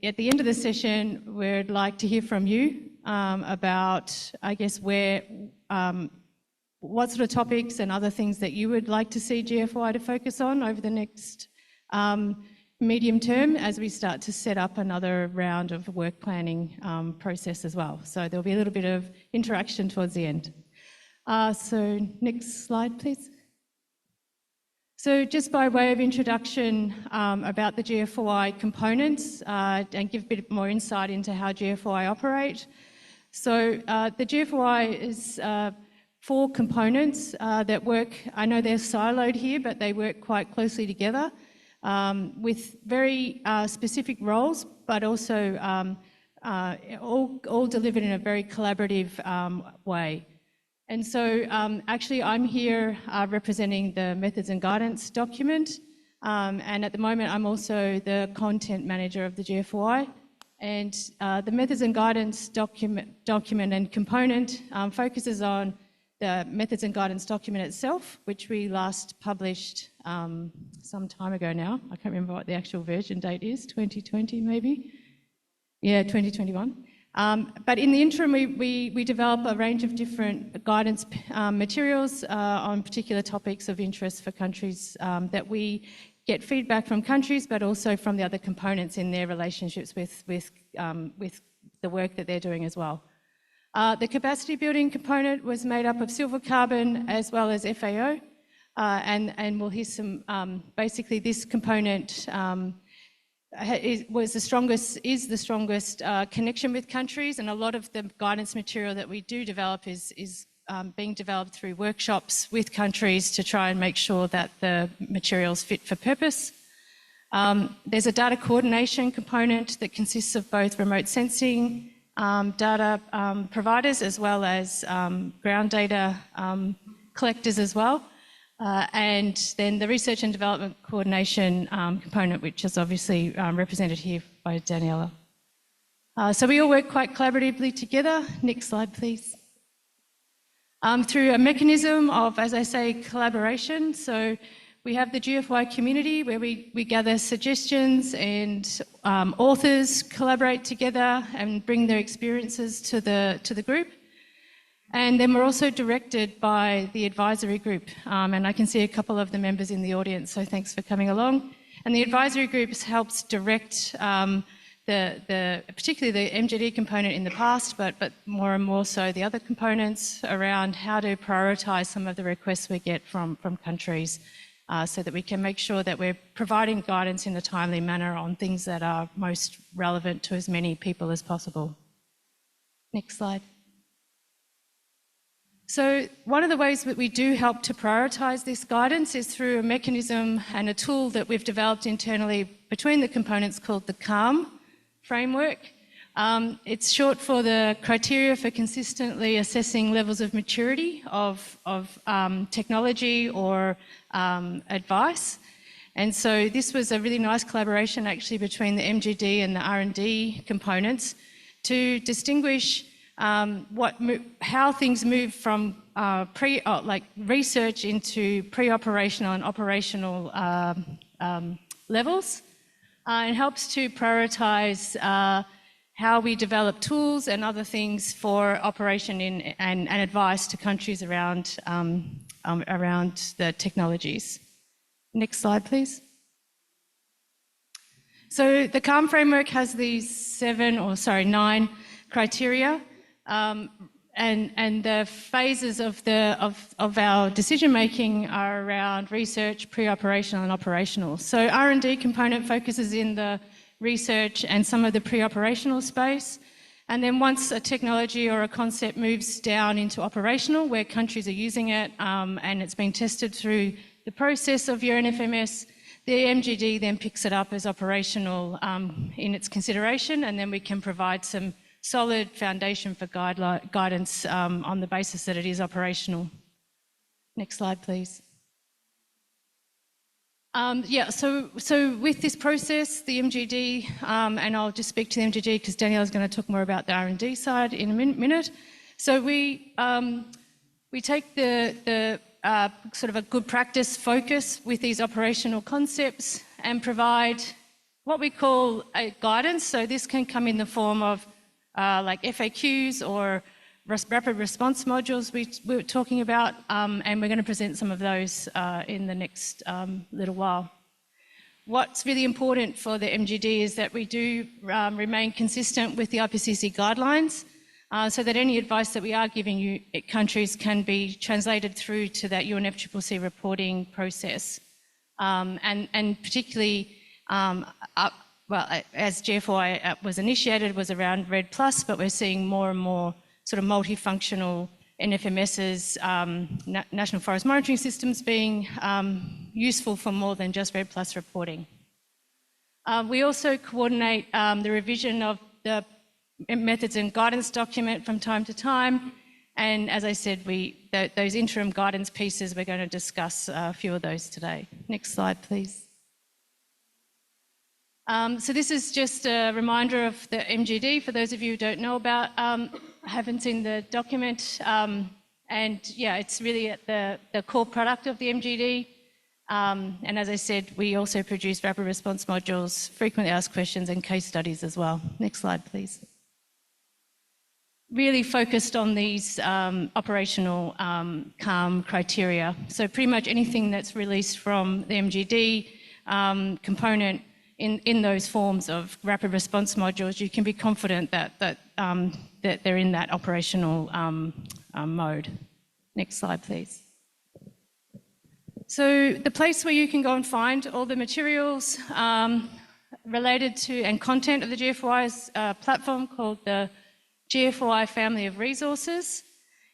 at the end of the session, we'd like to hear from you about, I guess, what sort of topics and other things that you would like to see GFOI to focus on over the next medium term as we start to set up another round of work planning process as well. So there'll be a little bit of interaction towards the end. So next slide, please. So just by way of introduction about the GFOI components and give a bit more insight into how GFOI operate. So the GFOI is 4 components that work. I know they're siloed here, but they work quite closely together with very specific roles, but also all delivered in a very collaborative way. And so actually I'm here representing the methods and guidance document, and at the moment I'm also the content manager of the GFOI. And the methods and guidance document and component focuses on the methods and guidance document itself, which we last published some time ago now. I can't remember what the actual version date is, 2020 maybe? Yeah, 2021. But in the interim, we develop a range of different guidance materials on particular topics of interest for countries that we get feedback from countries, but also from the other components in their relationships with the work that they're doing as well. The capacity building component was made up of silver carbon as well as FAO, and we'll hear some, basically this component is the strongest connection with countries, and a lot of the guidance material that we do develop is being developed through workshops with countries to try and make sure that the material's fit for purpose. There's a data coordination component that consists of both remote sensing data providers as well as ground data collectors as well. And then the research and development coordination component, which is obviously represented here by Daniela. So we all work quite collaboratively together. Next slide, please. Through a mechanism of, as I say, collaboration. So we have the GFOI community where we gather suggestions and authors collaborate together and bring their experiences to the group. And then we're also directed by the advisory group. And I can see a couple of the members in the audience, so thanks for coming along. And the advisory group helps direct particularly the MGD component in the past, but more and more so the other components around how to prioritise some of the requests we get from countries so that we can make sure that we're providing guidance in a timely manner on things that are most relevant to as many people as possible. Next slide. So one of the ways that we do help to prioritise this guidance is through a mechanism and a tool that we've developed internally between the components called the CALM framework. It's short for the criteria for consistently assessing levels of maturity of technology or advice. And so this was a really nice collaboration actually between the MGD and the R&D components to distinguish how things move from research into pre-operational and operational levels, and helps to prioritise how we develop tools and other things for operation and advice to countries around the technologies. Next slide, please. So the CALM framework has these 9 criteria. And the phases of our decision making are around research, pre-operational and operational. So R&D component focuses in the research and some of the pre-operational space. And then once a technology or a concept moves down into operational, where countries are using it and it's been tested through the process of your NFMS, the MGD then picks it up as operational in its consideration, and then we can provide some solid foundation for guidance on the basis that it is operational. Next slide, please. So with this process, the MGD, and I'll just speak to the MGD because Daniela's going to talk more about the R&D side in a minute. So we take the sort of a good practice focus with these operational concepts and provide what we call a guidance. So this can come in the form of like FAQs or rapid response modules we were talking about, and we're going to present some of those in the next little while. What's really important for the MGD is that we do remain consistent with the IPCC guidelines, so that any advice that we are giving you countries can be translated through to that UNFCCC reporting process. And particularly, well, as GFOI was initiated, was around REDD+, but we're seeing more and more sort of multifunctional NFMSs, National Forest Monitoring Systems, being useful for more than just REDD+ reporting. We also coordinate the revision of the methods and guidance document from time to time. And as I said, those interim guidance pieces, we're going to discuss a few of those today. Next slide, please. So this is just a reminder of the MGD for those of you who don't know about, haven't seen the document. And yeah, it's really at the core product of the MGD. And as I said, we also produce rapid response modules, frequently asked questions, and case studies as well. Next slide, please. Really focused on these operational CALM criteria. So pretty much anything that's released from the MGD component in those forms of rapid response modules, you can be confident that they're in that operational mode. Next slide, please. So the place where you can go and find all the materials related to and content of the GFOI's platform called the GFOI family of resources.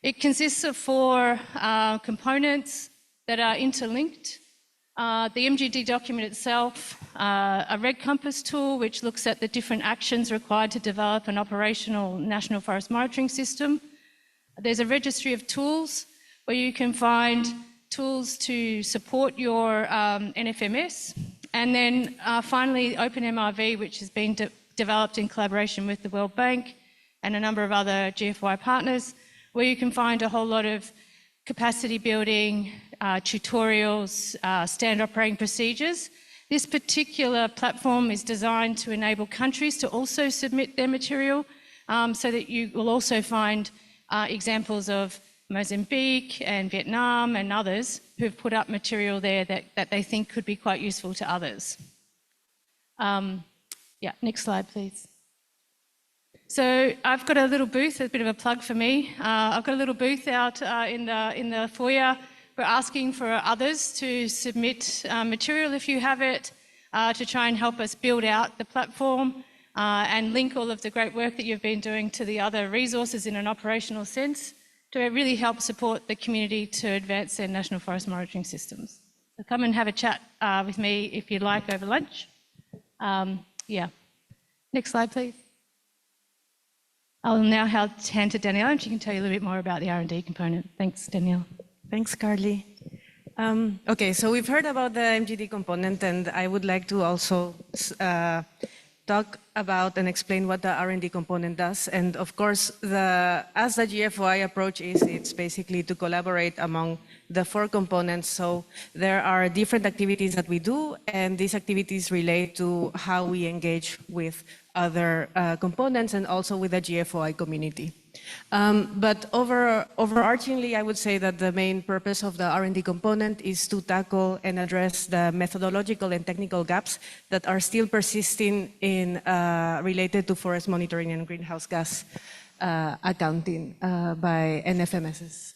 It consists of 4 components that are interlinked. The MGD document itself, a Red Compass tool which looks at the different actions required to develop an operational national forest monitoring system. There's a registry of tools where you can find tools to support your NFMS. And then finally, OpenMRV, which has been developed in collaboration with the World Bank and a number of other GFOI partners, where you can find a whole lot of capacity building, tutorials, standard operating procedures. This particular platform is designed to enable countries to also submit their material, so that you will also find examples of Mozambique and Vietnam and others who've put up material there that they think could be quite useful to others. Yeah, next slide, please. So I've got a little booth, a bit of a plug for me. I've got a little booth out in the foyer. We're asking for others to submit material if you have it, to try and help us build out the platform and link all of the great work that you've been doing to the other resources in an operational sense to really help support the community to advance their national forest monitoring systems. So come and have a chat with me if you'd like over lunch. Yeah. Next slide, please. I'll now hand to Danielle, and she can tell you a little bit more about the R&D component. Thanks, Danielle. Thanks, Carly. Okay, so we've heard about the MGD component, and I would like to also talk about and explain what the R&D component does. And of course, as the GFOI approach is, it's basically to collaborate among the 4 components. So there are different activities that we do, and these activities relate to how we engage with other components and also with the GFOI community. But overarchingly, I would say that the main purpose of the R&D component is to tackle and address the methodological and technical gaps that are still persisting in related to forest monitoring and greenhouse gas accounting by NFMSs.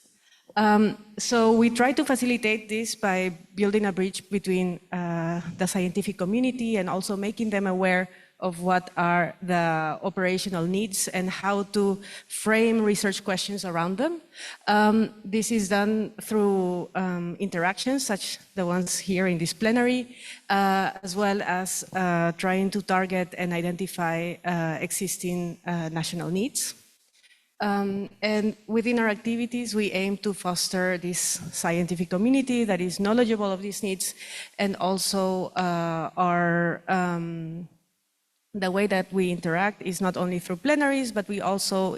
So we try to facilitate this by building a bridge between the scientific community and also making them aware of what are the operational needs and how to frame research questions around them. This is done through interactions such the ones here in this plenary, as well as trying to target and identify existing national needs. And within our activities, we aim to foster this scientific community that is knowledgeable of these needs, and also the way that we interact is not only through plenaries, but we also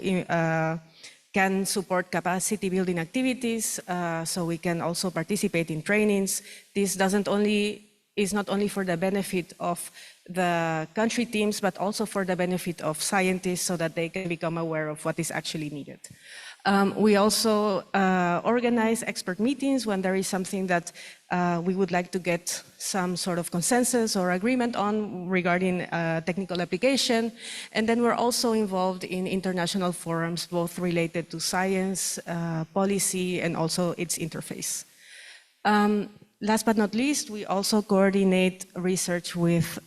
can support capacity building activities, so we can also participate in trainings. This doesn't only is not only for the benefit of the country teams, but also for the benefit of scientists so that they can become aware of what is actually needed. We also organize expert meetings when there is something that we would like to get some sort of consensus or agreement on regarding technical application. And then we're also involved in international forums, both related to science, policy, and also its interface. Last but not least, we also coordinate research with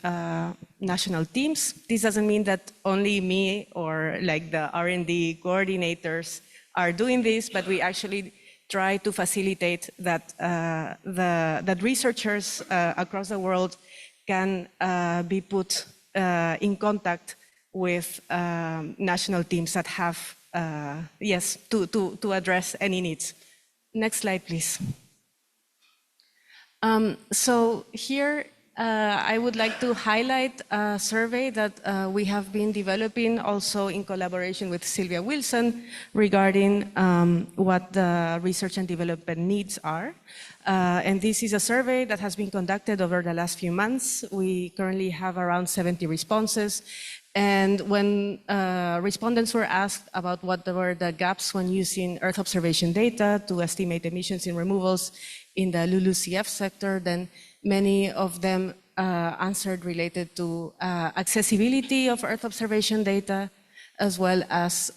national teams. This doesn't mean that only me or like the R&D coordinators are doing this, but we actually try to facilitate that that researchers across the world can be put in contact with national teams that have, yes, to address any needs. Next slide, please. So here, I would like to highlight a survey that we have been developing also in collaboration with Sylvia Wilson regarding what the research and development needs are. And this is a survey that has been conducted over the last few months. We currently have around 70 responses. And when respondents were asked about what were the gaps when using Earth observation data to estimate emissions in removals in the LULUCF sector, then many of them answered related to accessibility of Earth observation data, as well as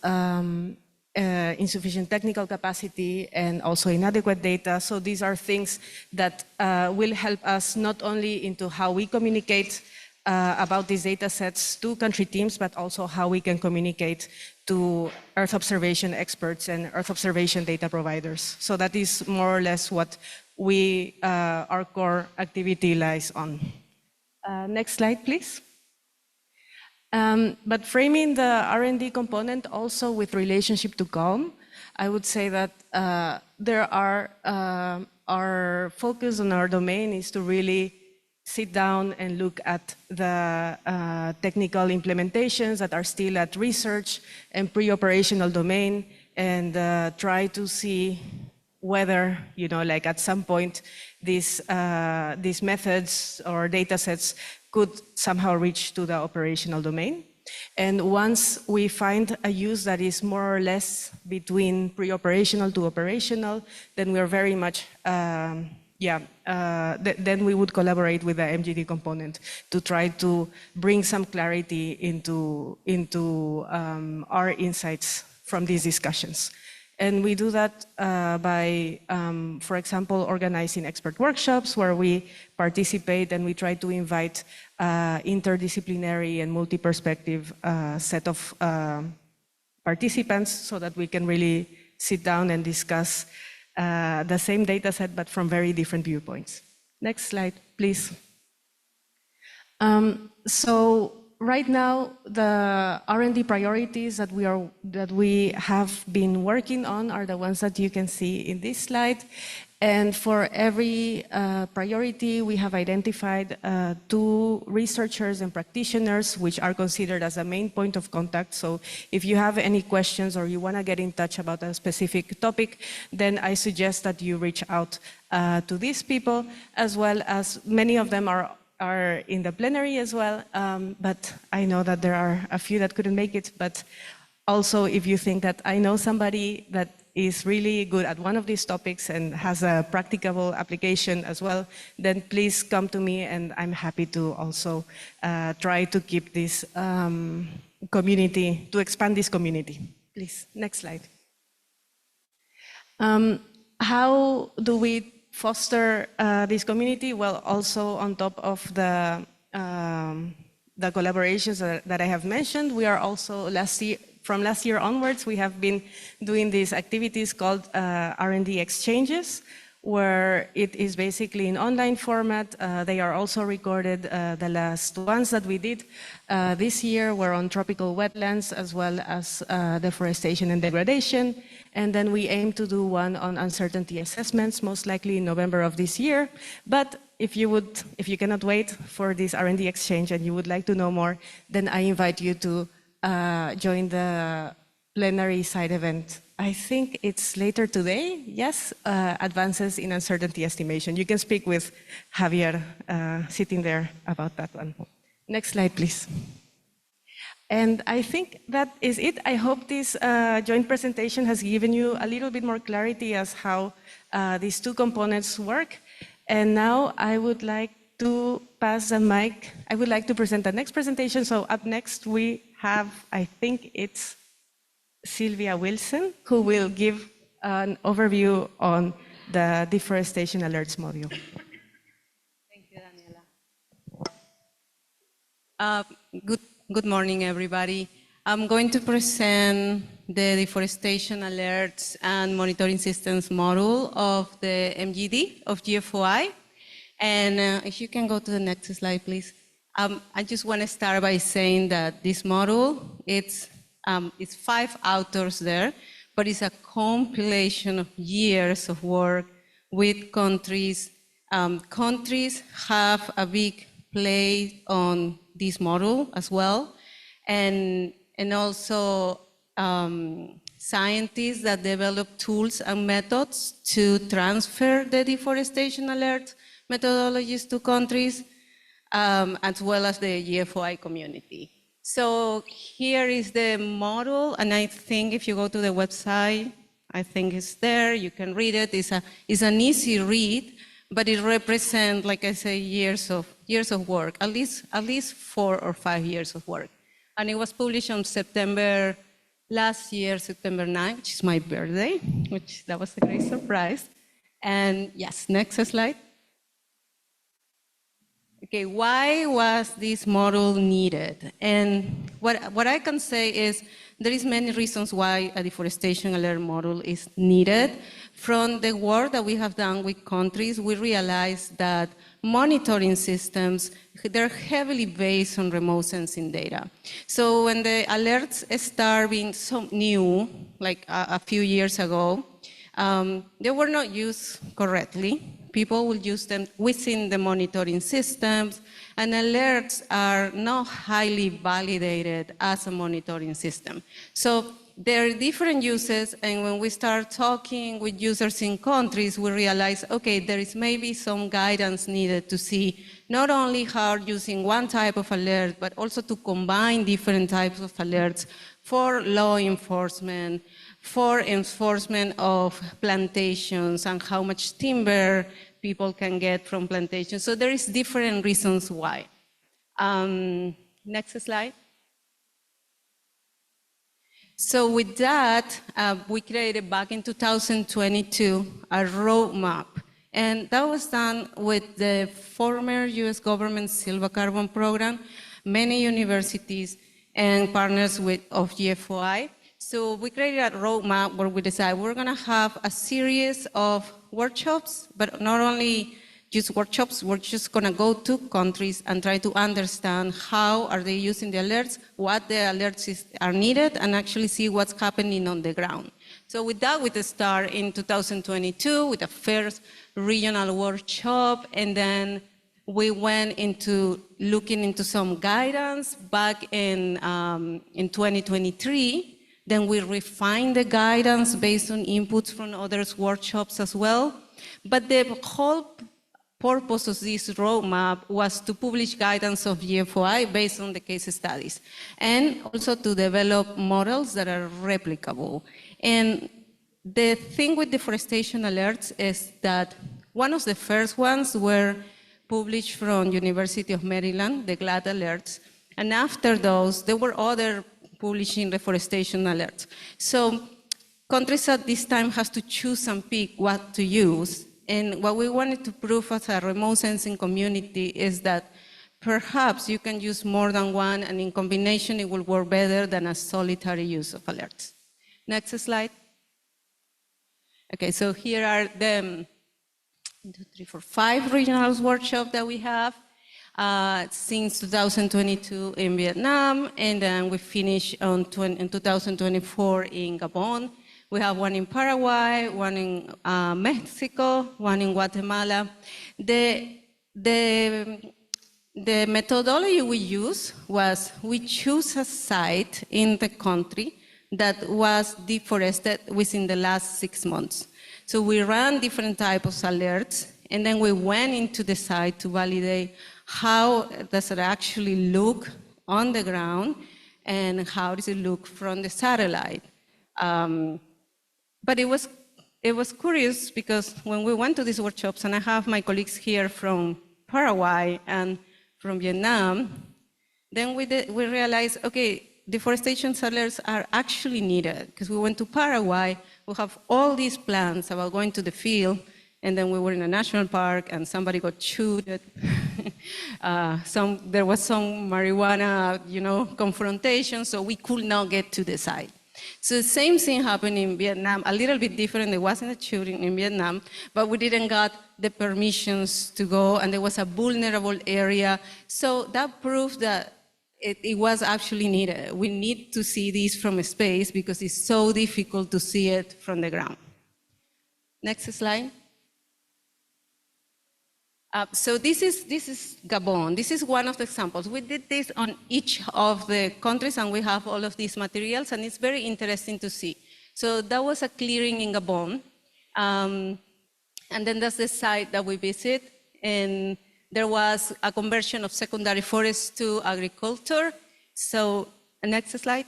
insufficient technical capacity and also inadequate data. So these are things that will help us not only into how we communicate about these data sets to country teams, but also how we can communicate to Earth observation experts and Earth observation data providers. So that is more or less what we, our core activity lies on. Next slide, please. But framing the R&D component also with relationship to CALM, I would say that our focus on our domain is to really sit down and look at the technical implementations that are still at research and pre-operational domain, and try to see whether, you know, like at some point, these methods or data sets could somehow reach to the operational domain. And once we find a use that is more or less between pre-operational to operational, then we are very much, then we would collaborate with the MGD component to try to bring some clarity into our insights from these discussions. And we do that by, for example, organizing expert workshops where we participate and we try to invite interdisciplinary and multi-perspective set of participants so that we can really sit down and discuss the same data set but from very different viewpoints. Next slide, please. So right now, the R&D priorities that we have been working on are the ones that you can see in this slide. And for every priority, we have identified 2 researchers and practitioners, which are considered as a main point of contact. So if you have any questions or you want to get in touch about a specific topic, then I suggest that you reach out to these people, as well as many of them are in the plenary as well, but I know that there are a few that couldn't make it. But also, if you think that I know somebody that is really good at one of these topics and has a practicable application as well, then please come to me, and I'm happy to also try to keep this community, to expand this community. Please, next slide. How do we foster this community? Well, also on top of the collaborations that I have mentioned, we are also from last year onwards, we have been doing these activities called R&D exchanges, where it is basically in online format. They are also recorded. The last ones that we did this year were on tropical wetlands, as well as deforestation and degradation. And then we aim to do one on uncertainty assessments, most likely in November of this year. But if you cannot wait for this R&D exchange and you would like to know more, then I invite you to join the plenary side event. I think it's later today, yes, advances in uncertainty estimation. You can speak with Javier sitting there about that one. Next slide, please. And I think that is it. I hope this joint presentation has given you a little bit more clarity as how these two components work. And now I would like to pass the mic. I would like to present the next presentation. So up next we have, I think it's Sylvia Wilson, who will give an overview on the deforestation alerts module. Thank you, Daniela. Good morning, everybody. I'm going to present the deforestation alerts and monitoring systems module of the MGD of GFOI. And if you can go to the next slide, please. I just want to start by saying that this module, it's 5 authors there, but it's a compilation of years of work with countries. Countries have a big play on this model as well, and also scientists that develop tools and methods to transfer the deforestation alert methodologies to countries, as well as the GFOI community. So here is the model, and I think if you go to the website, I think it's there, you can read it. It's an easy read, but it represents, like I say, years of work, at least 4 or 5 years of work. And it was published on last year, September 9, which is my birthday, that was a great surprise. And yes, next slide. Okay, why was this model needed? And what I can say is there is many reasons why a deforestation alert model is needed. From the work that we have done with countries, we realized that monitoring systems, they're heavily based on remote sensing data. So when the alerts start being so new, like a few years ago, they were not used correctly. People will use them within the monitoring systems, and alerts are not highly validated as a monitoring system. So there are different uses, and when we start talking with users in countries, we realize, okay, there is maybe some guidance needed to see not only how using one type of alert, but also to combine different types of alerts for law enforcement, for enforcement of plantations and how much timber people can get from plantations. So there is different reasons why. Next slide. So with that, we created back in 2022 a roadmap. And that was done with the former US government Silva Carbon program, many universities and partners of GFOI. So we created a roadmap where we decided we're going to have a series of workshops, but not only just workshops, we're just going to go to countries and try to understand how are they using the alerts, what the alerts are needed, and actually see what's happening on the ground. So with that, we start in 2022 with the first regional workshop, and then we went into looking into some guidance back in 2023. Then we refined the guidance based on inputs from others' workshops as well. But the whole purpose of this roadmap was to publish guidance of GFOI based on the case studies, and also to develop models that are replicable. And the thing with deforestation alerts is that one of the first ones were published from University of Maryland, the GLAD alerts, and after those, there were other publishing deforestation alerts. So countries at this time has to choose and pick what to use. And what we wanted to prove as a remote sensing community is that perhaps you can use more than one, and in combination it will work better than a solitary use of alerts. Next slide. Okay, so here are the 5 regional workshops that we have. Since 2022 in Vietnam, and then we finished in 2024 in Gabon. We have one in Paraguay, one in Mexico, one in Guatemala. The methodology we used was we choose a site in the country that was deforested within the last 6 months. So we ran different types of alerts, and then we went into the site to validate how does it actually look on the ground and how does it look from the satellite. But it was curious because when we went to these workshops, and I have my colleagues here from Paraguay and from Vietnam, then we realized, okay, deforestation alerts are actually needed because we went to Paraguay, we have all these plans about going to the field, and then we were in a national park and somebody got shot. There was some marijuana, confrontation, so we could not get to the site. So the same thing happened in Vietnam, a little bit different. There wasn't a shooting in Vietnam, but we didn't got the permissions to go, and there was a vulnerable area. So that proved that it was actually needed. We need to see this from space because it's so difficult to see it from the ground. Next slide. So this is Gabon. This is one of the examples. We did this on each of the countries, and we have all of these materials, and it's very interesting to see. So that was a clearing in Gabon, and then that's the site that we visit, and there was a conversion of secondary forests to agriculture. So next slide.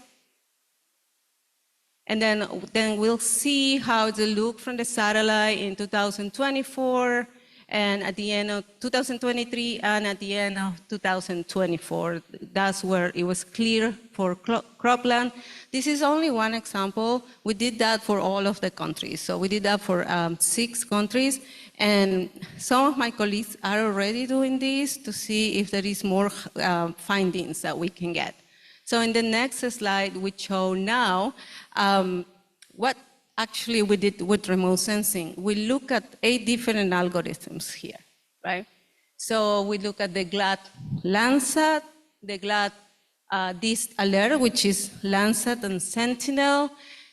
And then we'll see how it looked from the satellite in 2024, and at the end of 2023, and at the end of 2024. That's where it was clear for cropland. This is only one example. We did that for all of the countries. So we did that for 6 countries, and some of my colleagues are already doing this to see if there is more findings that we can get. So in the next slide, we show now what actually we did with remote sensing. We look at 8 different algorithms here, right? So we look at the GLAD Landsat, the GLAD DIST alert, which is Landsat and Sentinel,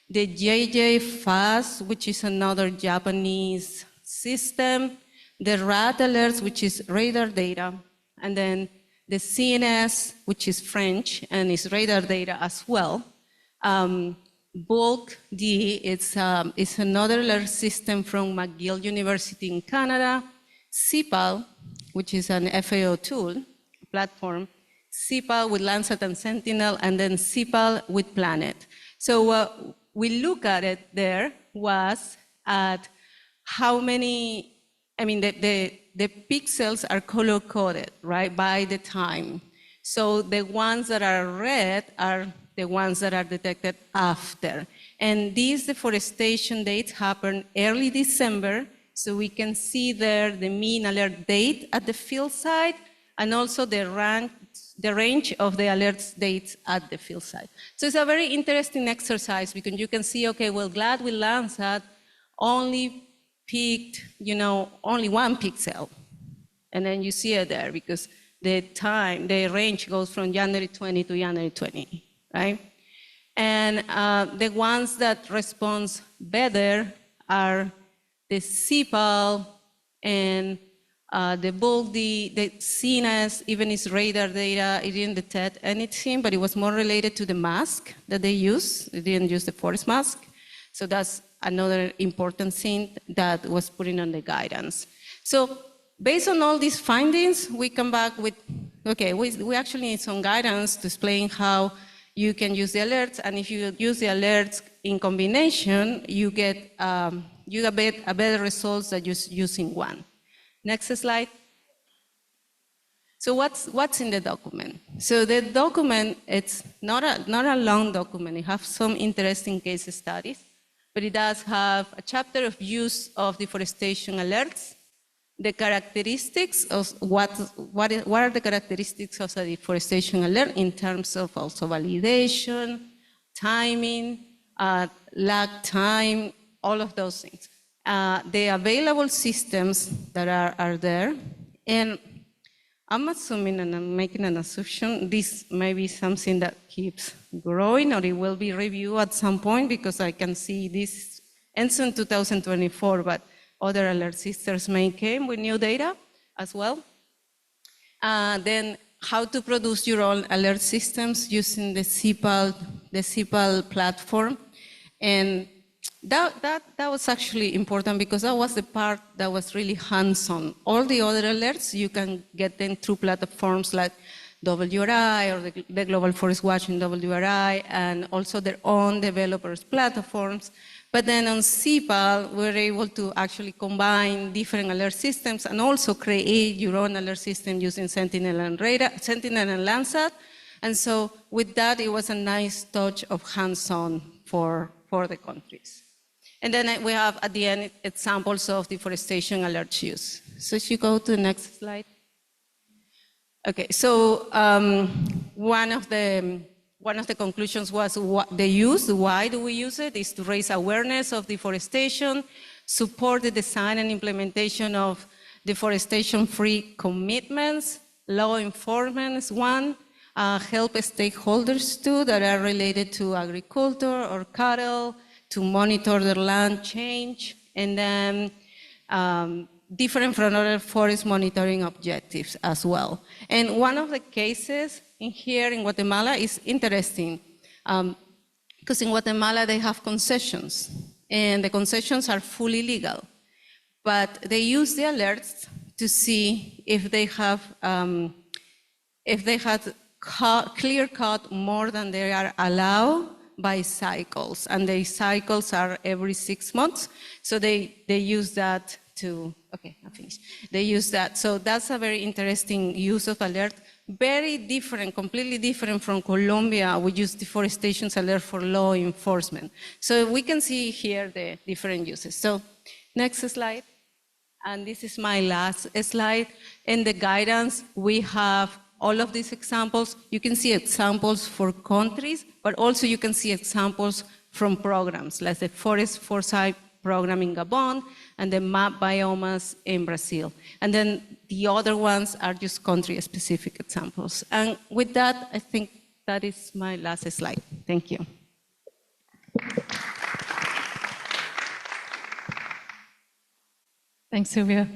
the JJ-FAST, which is another Japanese system, the RAD alerts, which is radar data, and then the CNS, which is French and is radar data as well. Bulk D, it's another alert system from McGill University in Canada. CPAL, which is an FAO tool, platform. CPAL with Landsat and Sentinel, and then CPAL with Planet. So what we look at it there was at how many, the pixels are color-coded, right, by the time. So the ones that are red are the ones that are detected after. And these deforestation dates happen early December, so we can see there the mean alert date at the field site, and also the range of the alerts dates at the field site. So it's a very interesting exercise because you can see, okay, well, GLAD with Landsat only picked, only 1 pixel. And then you see it there because the range goes from January 20 to January 20. Right? And the ones that respond better are the CPAL and the bulk, the CNS, even its radar data, it didn't detect anything, but it was more related to the mask that they use. They didn't use the forest mask. So that's another important thing that was put in on the guidance. So based on all these findings, we come back with, okay, we actually need some guidance to explain how you can use the alerts, and if you use the alerts in combination, you get a better results than just using one. Next slide. So what's in the document? So the document, it's not a long document. It has some interesting case studies, but it does have a chapter of use of deforestation alerts, the characteristics of what are the characteristics of a deforestation alert in terms of also validation, timing, lag time, all of those things. The available systems that are there, and I'm assuming, and I'm making an assumption, this may be something that keeps growing, or it will be reviewed at some point, because I can see this ends in 2024, but other alert systems may come with new data as well. Then how to produce your own alert systems using the CPAL the CPAL platform. And that was actually important because that was the part that was really hands-on. All the other alerts, you can get them through platforms like WRI or the Global Forest Watch in WRI, and also their own developers platforms. But then on CPAL, we're able to actually combine different alert systems and also create your own alert system using Sentinel and Landsat. And so with that, it was a nice touch of hands-on for the countries. And then we have at the end examples of deforestation alert use. So if you go to the next slide. Okay, so one of the conclusions was what the use, why do we use it, is to raise awareness of deforestation, support the design and implementation of deforestation-free commitments, law enforcement is one, help stakeholders too that are related to agriculture or cattle, to monitor their land change, and then different from other forest monitoring objectives as well. And one of the cases in here in Guatemala is interesting, because in Guatemala they have concessions, and the concessions are fully legal, but they use the alerts to see if they have clear cut more than they are allowed by cycles, and the cycles are every 6 months, so they use that to, okay, I'm finished. They use that, so that's a very interesting use of alert. Very different, completely different from Colombia. We use deforestation alert for law enforcement. So we can see here the different uses. So next slide. And this is my last slide. In the guidance, we have all of these examples. You can see examples for countries, but also you can see examples from programs, like the Forest Foresight program in Gabon and the MAP biomas in Brazil. And then the other ones are just country-specific examples. And with that, I think that is my last slide. Thank you. Thanks, Sylvia.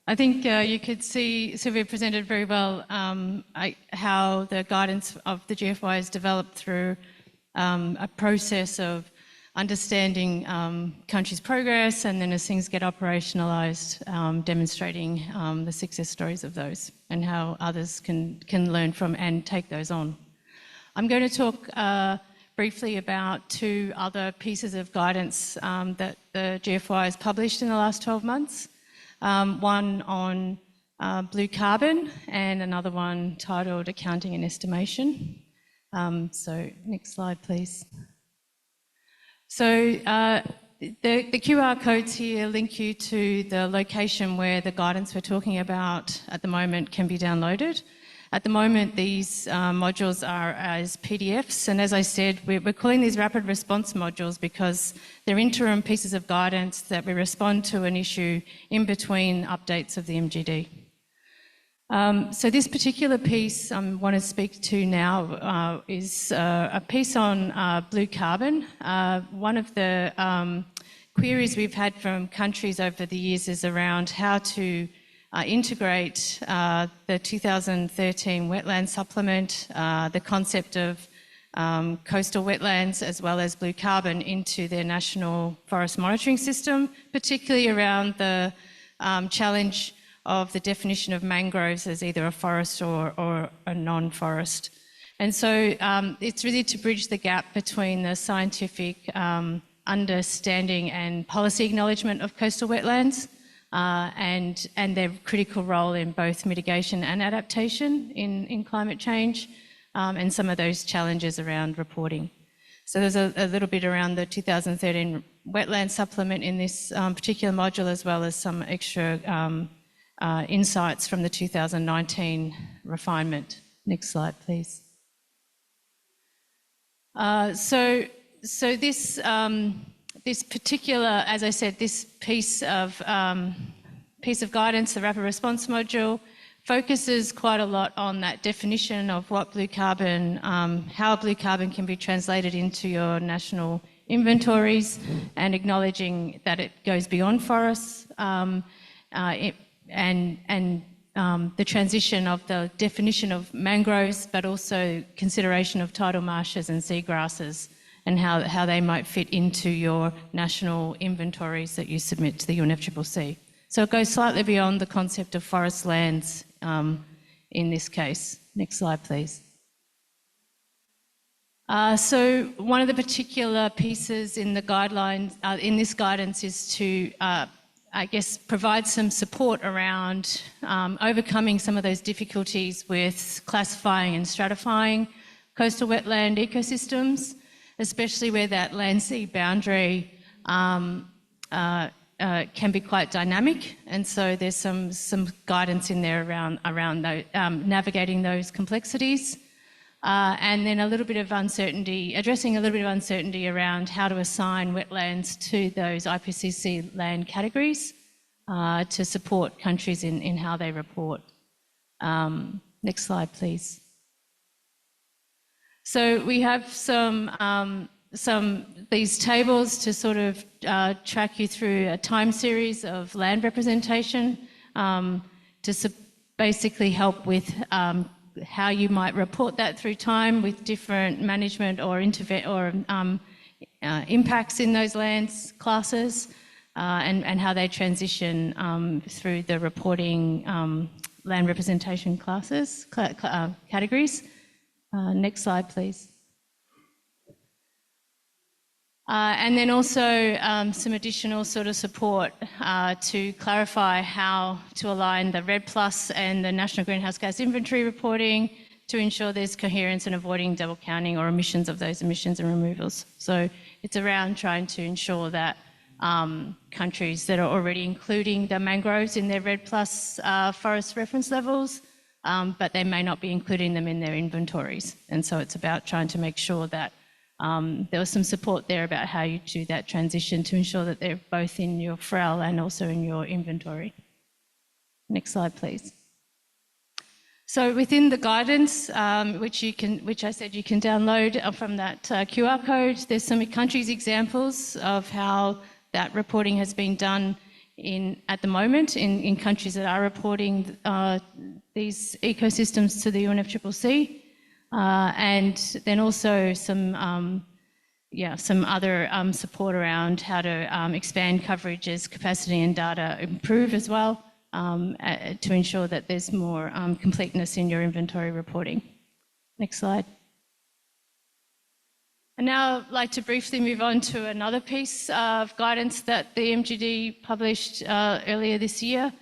I think you could see Sylvia presented very well how the guidance of the GFOI is developed through a process of understanding countries' progress, and then as things get operationalised, demonstrating the success stories of those and how others can learn from and take those on. I'm going to talk briefly about two other pieces of guidance that the GFOI has published in the last 12 months. One on blue carbon and another one titled Accounting and Estimation. So next slide, please. So the QR codes here link you to the location where the guidance we're talking about at the moment can be downloaded. At the moment, these modules are as PDFs, and as I said, we're calling these rapid response modules because they're interim pieces of guidance that we respond to an issue in between updates of the MGD. So this particular piece I want to speak to now is a piece on blue carbon. One of the queries we've had from countries over the years is around how to integrate the 2013 wetland supplement, the concept of coastal wetlands as well as blue carbon into their national forest monitoring system, particularly around the challenge of the definition of mangroves as either a forest or a non-forest. And so it's really to bridge the gap between the scientific understanding and policy acknowledgement of coastal wetlands and their critical role in both mitigation and adaptation in climate change, and some of those challenges around reporting. So there's a little bit around the 2013 wetland supplement in this particular module, as well as some extra insights from the 2019 refinement. Next slide, please. So this particular, as I said, this piece of guidance, the rapid response module, focuses quite a lot on that definition of what blue carbon, how blue carbon can be translated into your national inventories, and acknowledging that it goes beyond forests, and the transition of the definition of mangroves, but also consideration of tidal marshes and seagrasses and how they might fit into your national inventories that you submit to the UNFCCC. So it goes slightly beyond the concept of forest lands in this case. Next slide, please. So one of the particular pieces in the guidelines, in this guidance, is to, I guess, provide some support around overcoming some of those difficulties with classifying and stratifying coastal wetland ecosystems, especially where that land-sea boundary can be quite dynamic. And so there's some guidance in there around navigating those complexities. And then a little bit of uncertainty, addressing a little bit of uncertainty around how to assign wetlands to those IPCC land categories to support countries in how they report. Next slide, please. So we have these tables to sort of track you through a time series of land representation to basically help with how you might report that through time with different management or impacts in those lands classes and how they transition through the reporting land representation classes, categories. Next slide, please. And then also some additional sort of support to clarify how to align the REDD+ and the National Greenhouse Gas Inventory reporting to ensure there's coherence and avoiding double counting or omissions of those emissions and removals. So it's around trying to ensure that countries that are already including the mangroves in their REDD+ forest reference levels, but they may not be including them in their inventories. And so it's about trying to make sure that there was some support there about how you do that transition to ensure that they're both in your FREL and also in your inventory. Next slide, please. So within the guidance, which I said you can download from that QR code, there's some countries examples of how that reporting has been done at the moment in countries that are reporting these ecosystems to the UNFCCC. And then also some other support around how to expand coverage as capacity and data improve as well to ensure that there's more completeness in your inventory reporting. Next slide. And now I'd like to briefly move on to another piece of guidance that the MGD published earlier this year.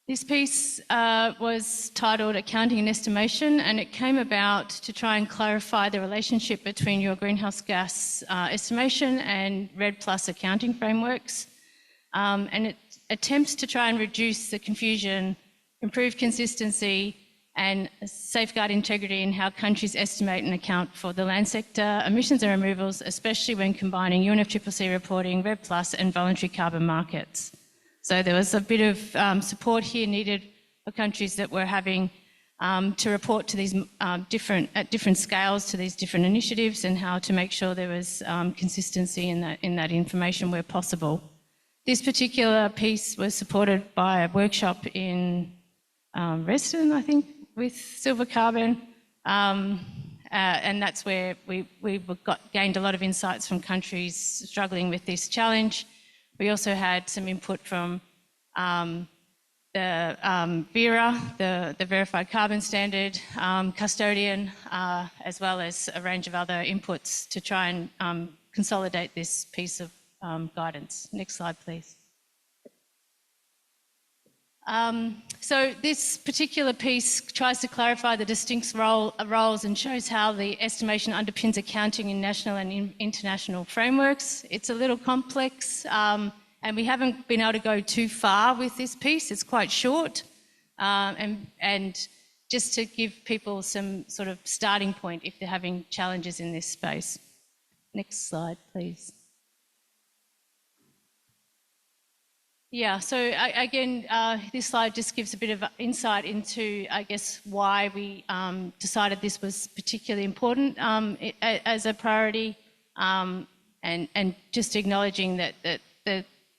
This piece was titled Accounting and Estimation, and it came about to try and clarify the relationship between your greenhouse gas estimation and REDD+ accounting frameworks. And it attempts to try and reduce the confusion, improve consistency, and safeguard integrity in how countries estimate and account for the land sector emissions and removals, especially when combining UNFCCC reporting, REDD+ and voluntary carbon markets. So there was a bit of support here needed for countries that were having to report to these at different scales to these different initiatives, and how to make sure there was consistency in that information where possible. This particular piece was supported by a workshop in Reston, I think, with Silver Carbon, and that's where we gained a lot of insights from countries struggling with this challenge. We also had some input from the VERA, the Verified Carbon Standard custodian, as well as a range of other inputs to try and consolidate this piece of guidance. Next slide, please. So this particular piece tries to clarify the distinct roles and shows how the estimation underpins accounting in national and international frameworks. It's a little complex, and we haven't been able to go too far with this piece. It's quite short, and just to give people some sort of starting point if they're having challenges in this space. Next slide, please. Yeah, so again, this slide just gives a bit of insight into, I guess, why we decided this was particularly important as a priority, and just acknowledging that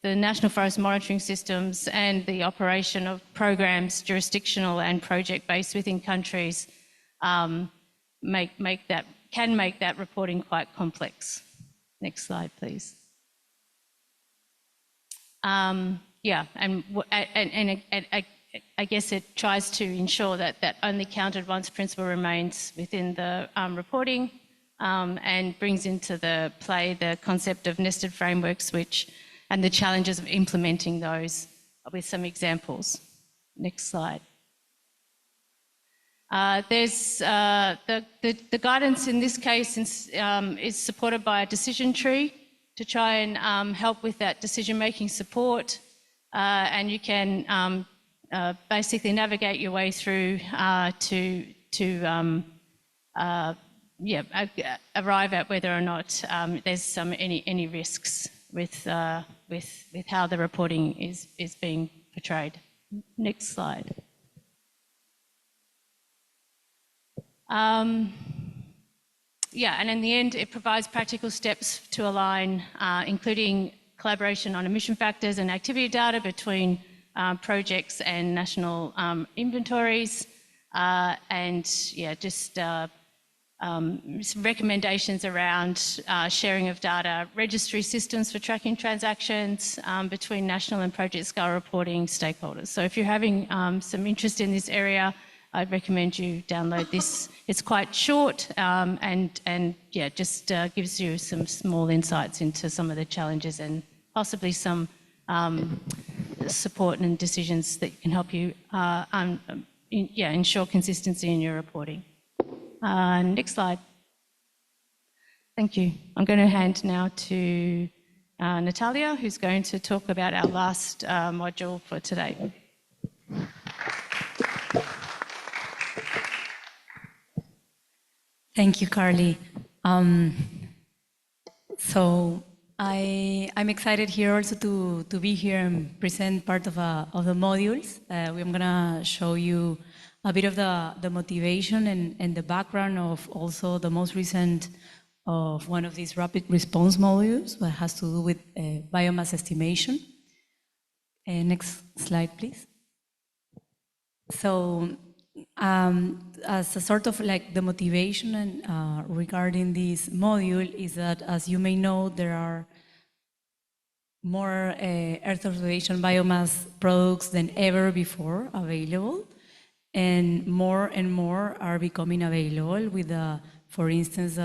the National Forest Monitoring Systems and the operation of programs, jurisdictional and project-based within countries, can make that reporting quite complex. Next slide, please. Yeah, and I guess it tries to ensure that only counted once principle remains within the reporting, and brings into the play the concept of nested frameworks, and the challenges of implementing those with some examples. Next slide. There's the guidance in this case is supported by a decision tree to try and help with that decision-making support, and you can basically navigate your way through to arrive at whether or not there's any risks with how the reporting is being portrayed. Next slide. Yeah, and in the end, it provides practical steps to align, including collaboration on emission factors and activity data between projects and national inventories, and yeah, just some recommendations around sharing of data, registry systems for tracking transactions between national and project scale reporting stakeholders. So if you're having some interest in this area, I'd recommend you download this. It's quite short and yeah, just gives you some small insights into some of the challenges and possibly some support and decisions that can help you ensure consistency in your reporting. Next slide. Thank you. I'm going to hand now to Natalia, who's going to talk about our last module for today. Thank you, Carly. So I'm excited here also to be here and present part of the modules. I'm going to show you a bit of the motivation and the background of also the most recent of one of these rapid response modules that has to do with biomass estimation. Next slide, please. So as a sort of like the motivation and regarding this module is that, as you may know, there are more earth observation biomass products than ever before available, and more are becoming available with the, for instance,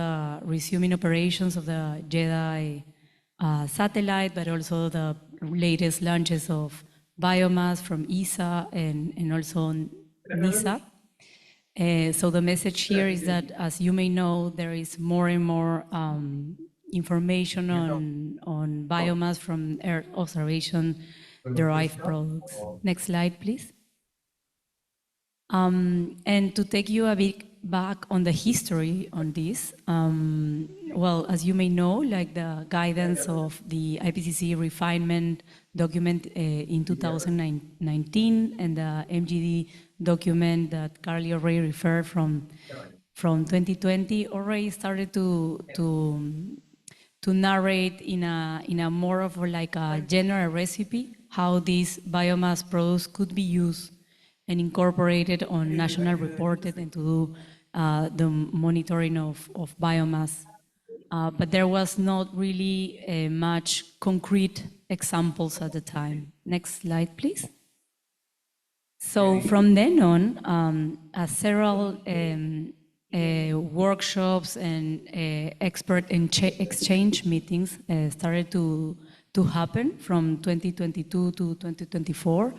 resuming operations of the JEDI satellite, but also the latest launches of biomass from ESA and also NISA. So the message here is that, as you may know, there is more and more information on biomass from Earth observation derived products. Next slide, please. And to take you a bit back on the history on this, well, as you may know, like the guidance of the IPCC refinement document in 2019 and the MGD document that Carly already referred from 2020 already started to narrate in a more of like a general recipe how these biomass products could be used and incorporated on national reported and to do the monitoring of biomass. But there was not really much concrete examples at the time. Next slide, please. So from then on, several workshops and expert exchange meetings started to happen from 2022 to 2024.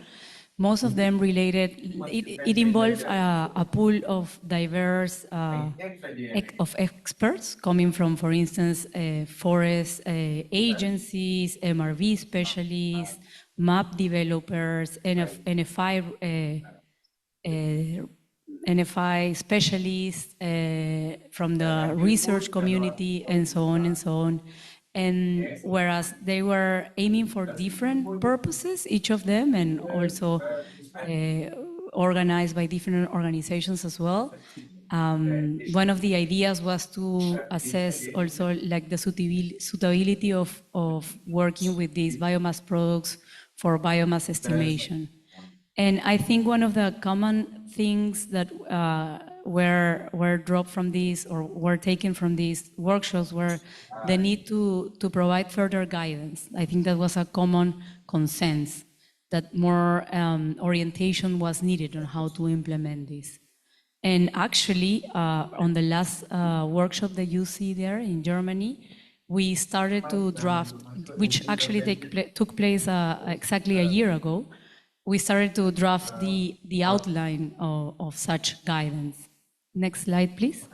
Most of them related, it involved a pool of diverse of experts coming from, for instance, forest agencies, MRV specialists, map developers, NFI specialists from the research community, and so on and so on. And whereas they were aiming for different purposes, each of them, and also organized by different organizations as well, one of the ideas was to assess also like the suitability of working with these biomass products for biomass estimation. And I think one of the common things that were dropped from these or were taken from these workshops were the need to provide further guidance. I think that was a common consensus that more orientation was needed on how to implement this. And actually, on the last workshop that you see there in Germany, we started to draft, which actually took place exactly a year ago. We started to draft the outline of such guidance. Next slide, please.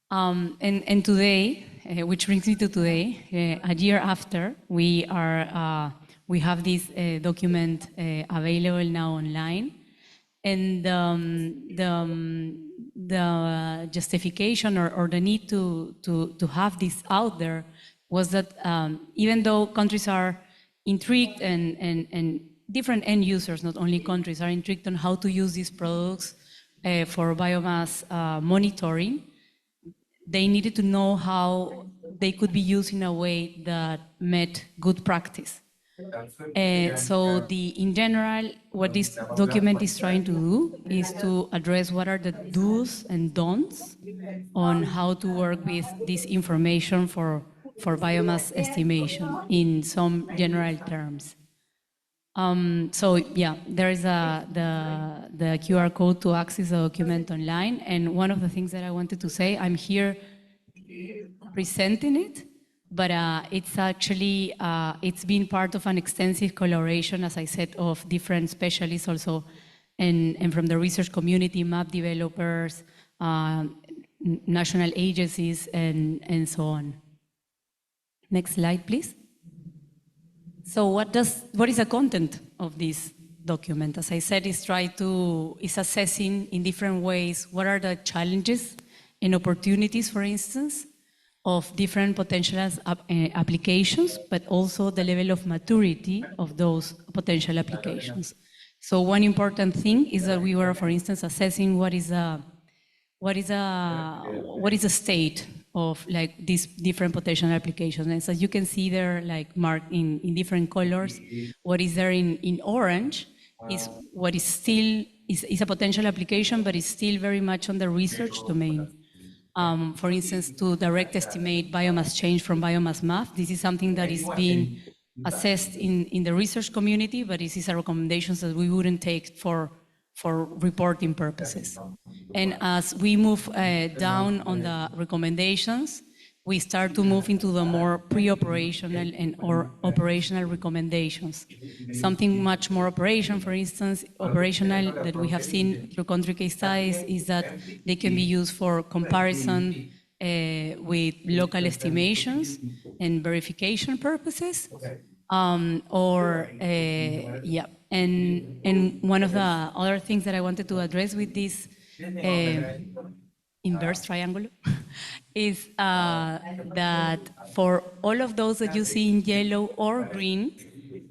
And today, which brings me to today, a year after, we have this document available now online. And the justification or the need to have this out there was that even though countries are intrigued and different end users, not only countries, are intrigued on how to use these products for biomass monitoring, they needed to know how they could be used in a way that met good practice. So in general, what this document is trying to do is to address what are the do's and don'ts on how to work with this information for biomass estimation in some general terms. So yeah, there is the QR code to access the document online. And one of the things that I wanted to say, I'm here presenting it, but it's actually, it's been part of an extensive collaboration, as I said, of different specialists also, and from the research community, map developers, national agencies, and so on. Next slide, please. So what is the content of this document? As I said, it's assessing in different ways what are the challenges and opportunities, for instance, of different potential applications, but also the level of maturity of those potential applications. So one important thing is that we were, for instance, assessing what is the state of like these different potential applications. And so you can see there, like marked in different colors, what is there in orange is what is still is a potential application, but is still very much on the research domain. For instance, to direct estimate biomass change from biomass math. This is something that is being assessed in the research community, but this is a recommendation that we wouldn't take for reporting purposes. And as we move down on the recommendations, we start to move into the more pre-operational or operational recommendations. Something much more operational that we have seen through country case studies is that they can be used for comparison with local estimations and verification purposes. And one of the other things that I wanted to address with this inverse triangle is that for all of those that you see in yellow or green,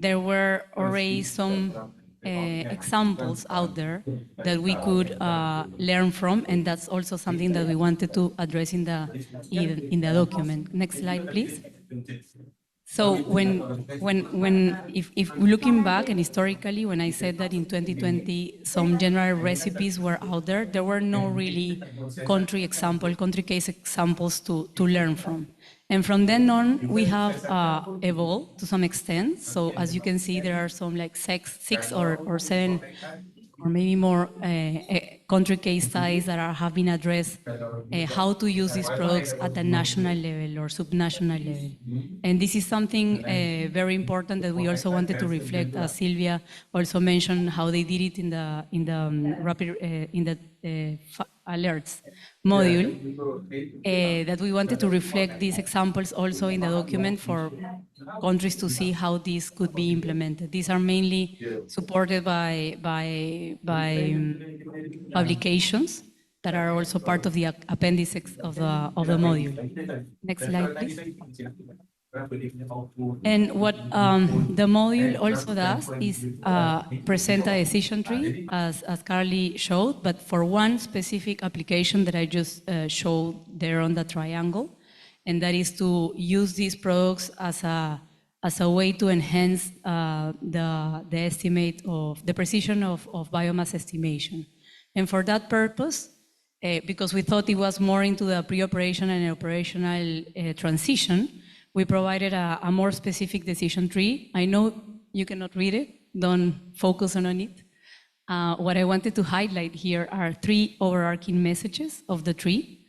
there were already some examples out there that we could learn from, and that's also something that we wanted to address in the document. Next slide, please. So if looking back and historically, when I said that in 2020 some general recipes were out there, there were no really country case examples to learn from. And from then on, we have evolved to some extent. So as you can see, there are some like six or seven or maybe more country case studies that have been addressed how to use these products at a national level or subnational level. And this is something very important that we also wanted to reflect, as Silvia also mentioned how they did it in the alerts module, that we wanted to reflect these examples also in the document for countries to see how this could be implemented. These are mainly supported by publications that are also part of the appendix of the module. Next slide, please. And what the module also does is present a decision tree, as Carly showed, but for one specific application that I just showed there on the triangle, and that is to use these products as a way to enhance the estimate of the precision of biomass estimation. And for that purpose, because we thought it was more into the pre-operation and operational transition, we provided a more specific decision tree. I know you cannot read it, don't focus on it. What I wanted to highlight here are 3 overarching messages of the tree.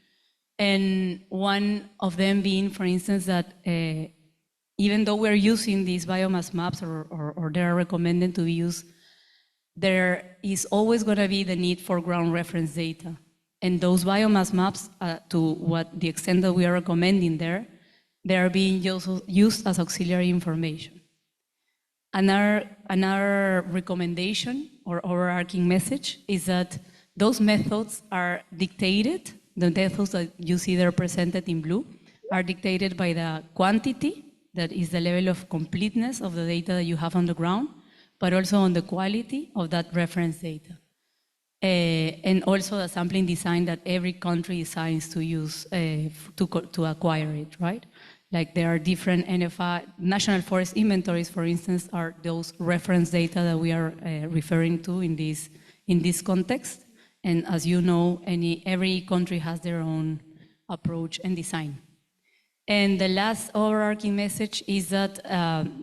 And one of them being, for instance, that even though we're using these biomass maps or they are recommended to be used, there is always going to be the need for ground reference data. And those biomass maps, to what the extent that we are recommending there, they are being used as auxiliary information. Another recommendation or overarching message is that those methods are dictated, the methods that you see there presented in blue, are dictated by the quantity, that is the level of completeness of the data that you have on the ground, but also on the quality of that reference data. And also the sampling design that every country assigns to use to acquire it, right? Like there are different NFI, national forest inventories, for instance, are those reference data that we are referring to in this context. And as you know, every country has their own approach and design. And the last overarching message is that,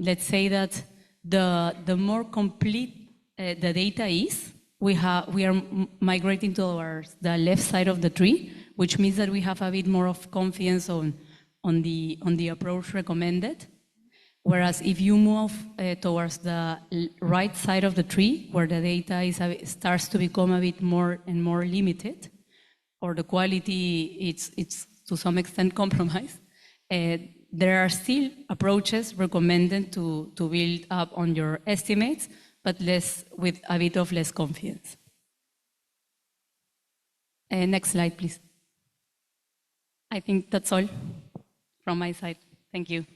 let's say that the more complete the data is, we are migrating towards the left side of the tree, which means that we have a bit more of confidence on the approach recommended. Whereas if you move towards the right side of the tree, where the data starts to become a bit more and more limited, or the quality it's to some extent compromised, there are still approaches recommended to build up on your estimates, but with a bit of less confidence. Next slide, please. I think that's all from my side. Thank you.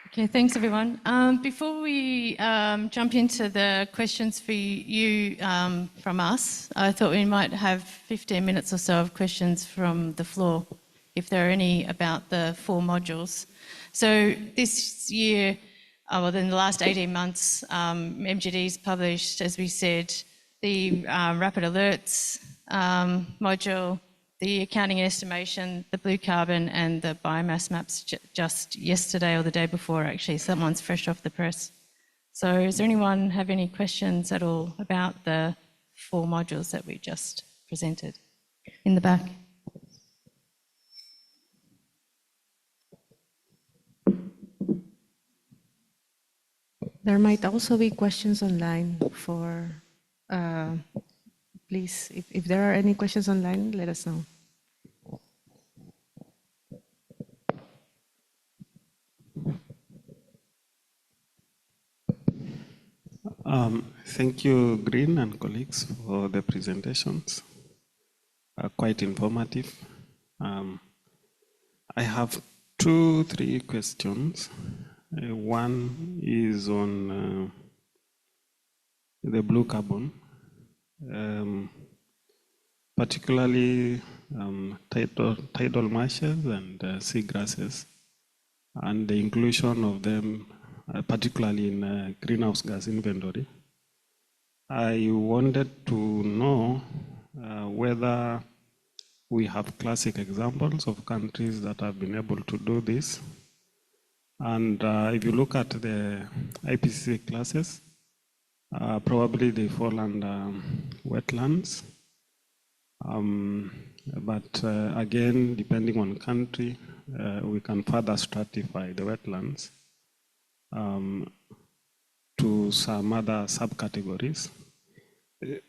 Okay, thanks everyone. Before we jump into the questions for you from us, I thought we might have 15 minutes or so of questions from the floor, if there are any about the 4 modules. So this year, well, in the last 18 months, MGD's published, as we said, the rapid alerts module, the accounting and estimation, the blue carbon, and the biomass maps just yesterday or the day before, actually. Someone's fresh off the press. So does anyone have any questions at all about the 4 modules that we just presented? In the back. There might also be questions online for, please, if there are any questions online, let us know. Thank you, Green and colleagues, for the presentations. Quite informative. I have 2-3 questions. One is on the blue carbon, particularly tidal marshes and seagrasses, and the inclusion of them, particularly in greenhouse gas inventory. I wanted to know whether we have classic examples of countries that have been able to do this. And if you look at the IPCC classes, probably they fall under wetlands. But again, depending on country, we can further stratify the wetlands to some other subcategories.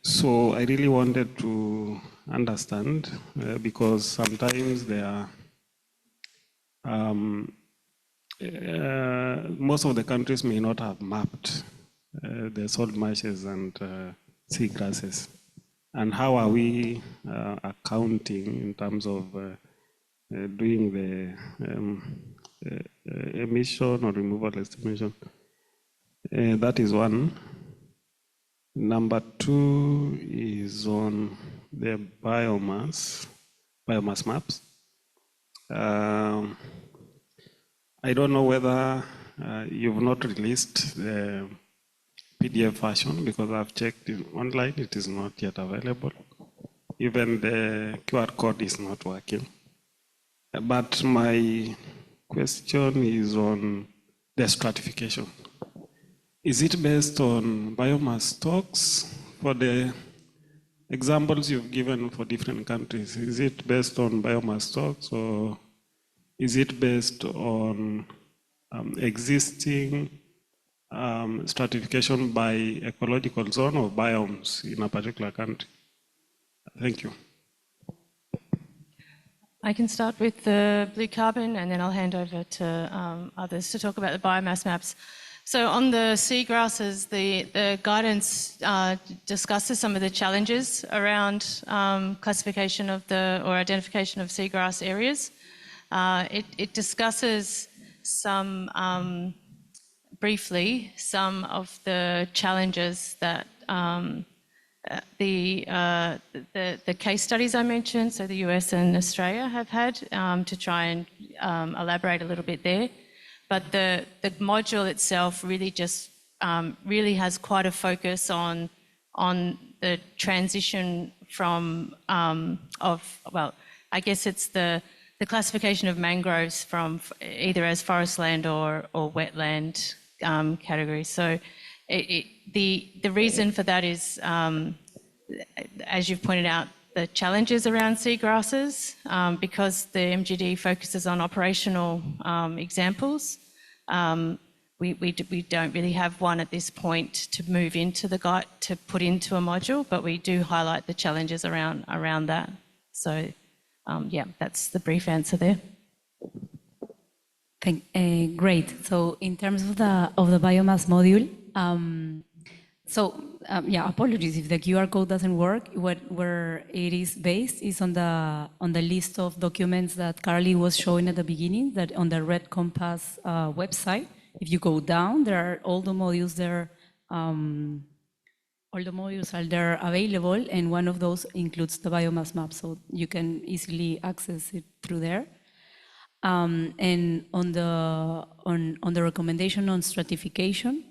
So I really wanted to understand, because sometimes there are most of the countries may not have mapped the salt marshes and seagrasses. And how are we accounting in terms of doing the emission or removal estimation? That is one. Number two is on the biomass maps. I don't know whether you've not released the PDF version, because I've checked it online, it is not yet available. Even the QR code is not working. But my question is on the stratification. Is it based on biomass stocks for the examples you've given for different countries? Is it based on biomass stocks, or is it based on existing stratification by ecological zone or biomes in a particular country? Thank you. I can start with the blue carbon, and then I'll hand over to others to talk about the biomass maps. So on the seagrasses, the guidance discusses some of the challenges around classification of or identification of seagrass areas. It discusses briefly some of the challenges that the case studies I mentioned, so the US and Australia have had, to try and elaborate a little bit there. But the module itself really just really has quite a focus on the transition from I guess it's the classification of mangroves from either as forest land or wetland categories. So the reason for that is, as you've pointed out, the challenges around seagrasses, because the MGD focuses on operational examples. We don't really have one at this point to move into the guide to put into a module, but we do highlight the challenges around that. So yeah, that's the brief answer there. Great. So in terms of the biomass module, yeah, apologies if the QR code doesn't work. Where it is based is on the list of documents that Carly was showing at the beginning, that on the Red Compass website. If you go down, there are all the modules there. All the modules are there available, and one of those includes the biomass map, so you can easily access it through there. And on the recommendation on stratification,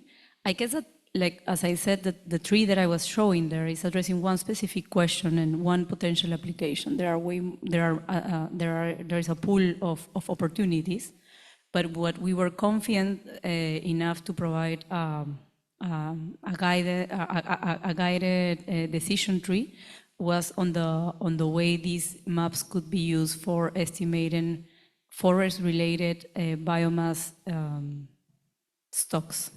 I guess that, like as I said, the tree that I was showing there is addressing one specific question and one potential application. There is a pool of opportunities, but what we were confident enough to provide a guided decision tree was on the way these maps could be used for estimating forest-related biomass stocks.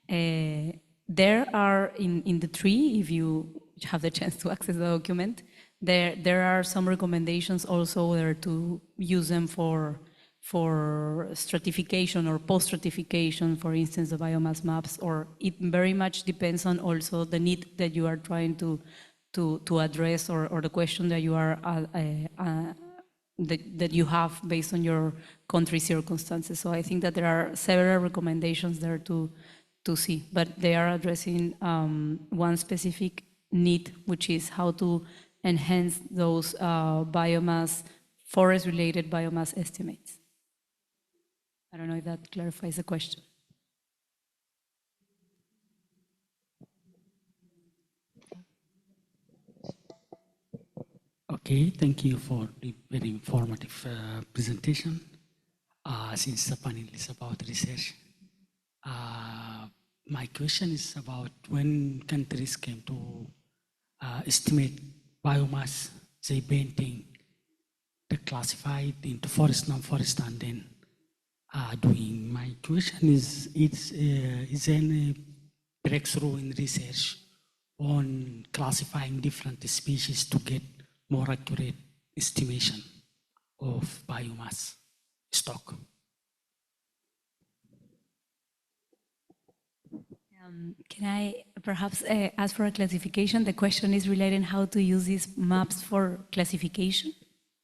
There are in the tree, if you have the chance to access the document, there are some recommendations also there to use them for stratification or post-stratification, for instance, the biomass maps, or it very much depends on also the need that you are trying to address, or the question that you are that you have based on your country circumstances. So I think that there are several recommendations there to see, but they are addressing one specific need, which is how to enhance those forest-related biomass estimates. I don't know if that clarifies the question. Okay, thank you for the very informative presentation. Since the panel is about research, my question is about when countries came to estimate biomass, they painting the classified into forest, non-forest, and then doing. My question is there any breakthrough in research on classifying different species to get more accurate estimation of biomass stock? Can I perhaps ask for a classification? The question is related how to use these maps for classification?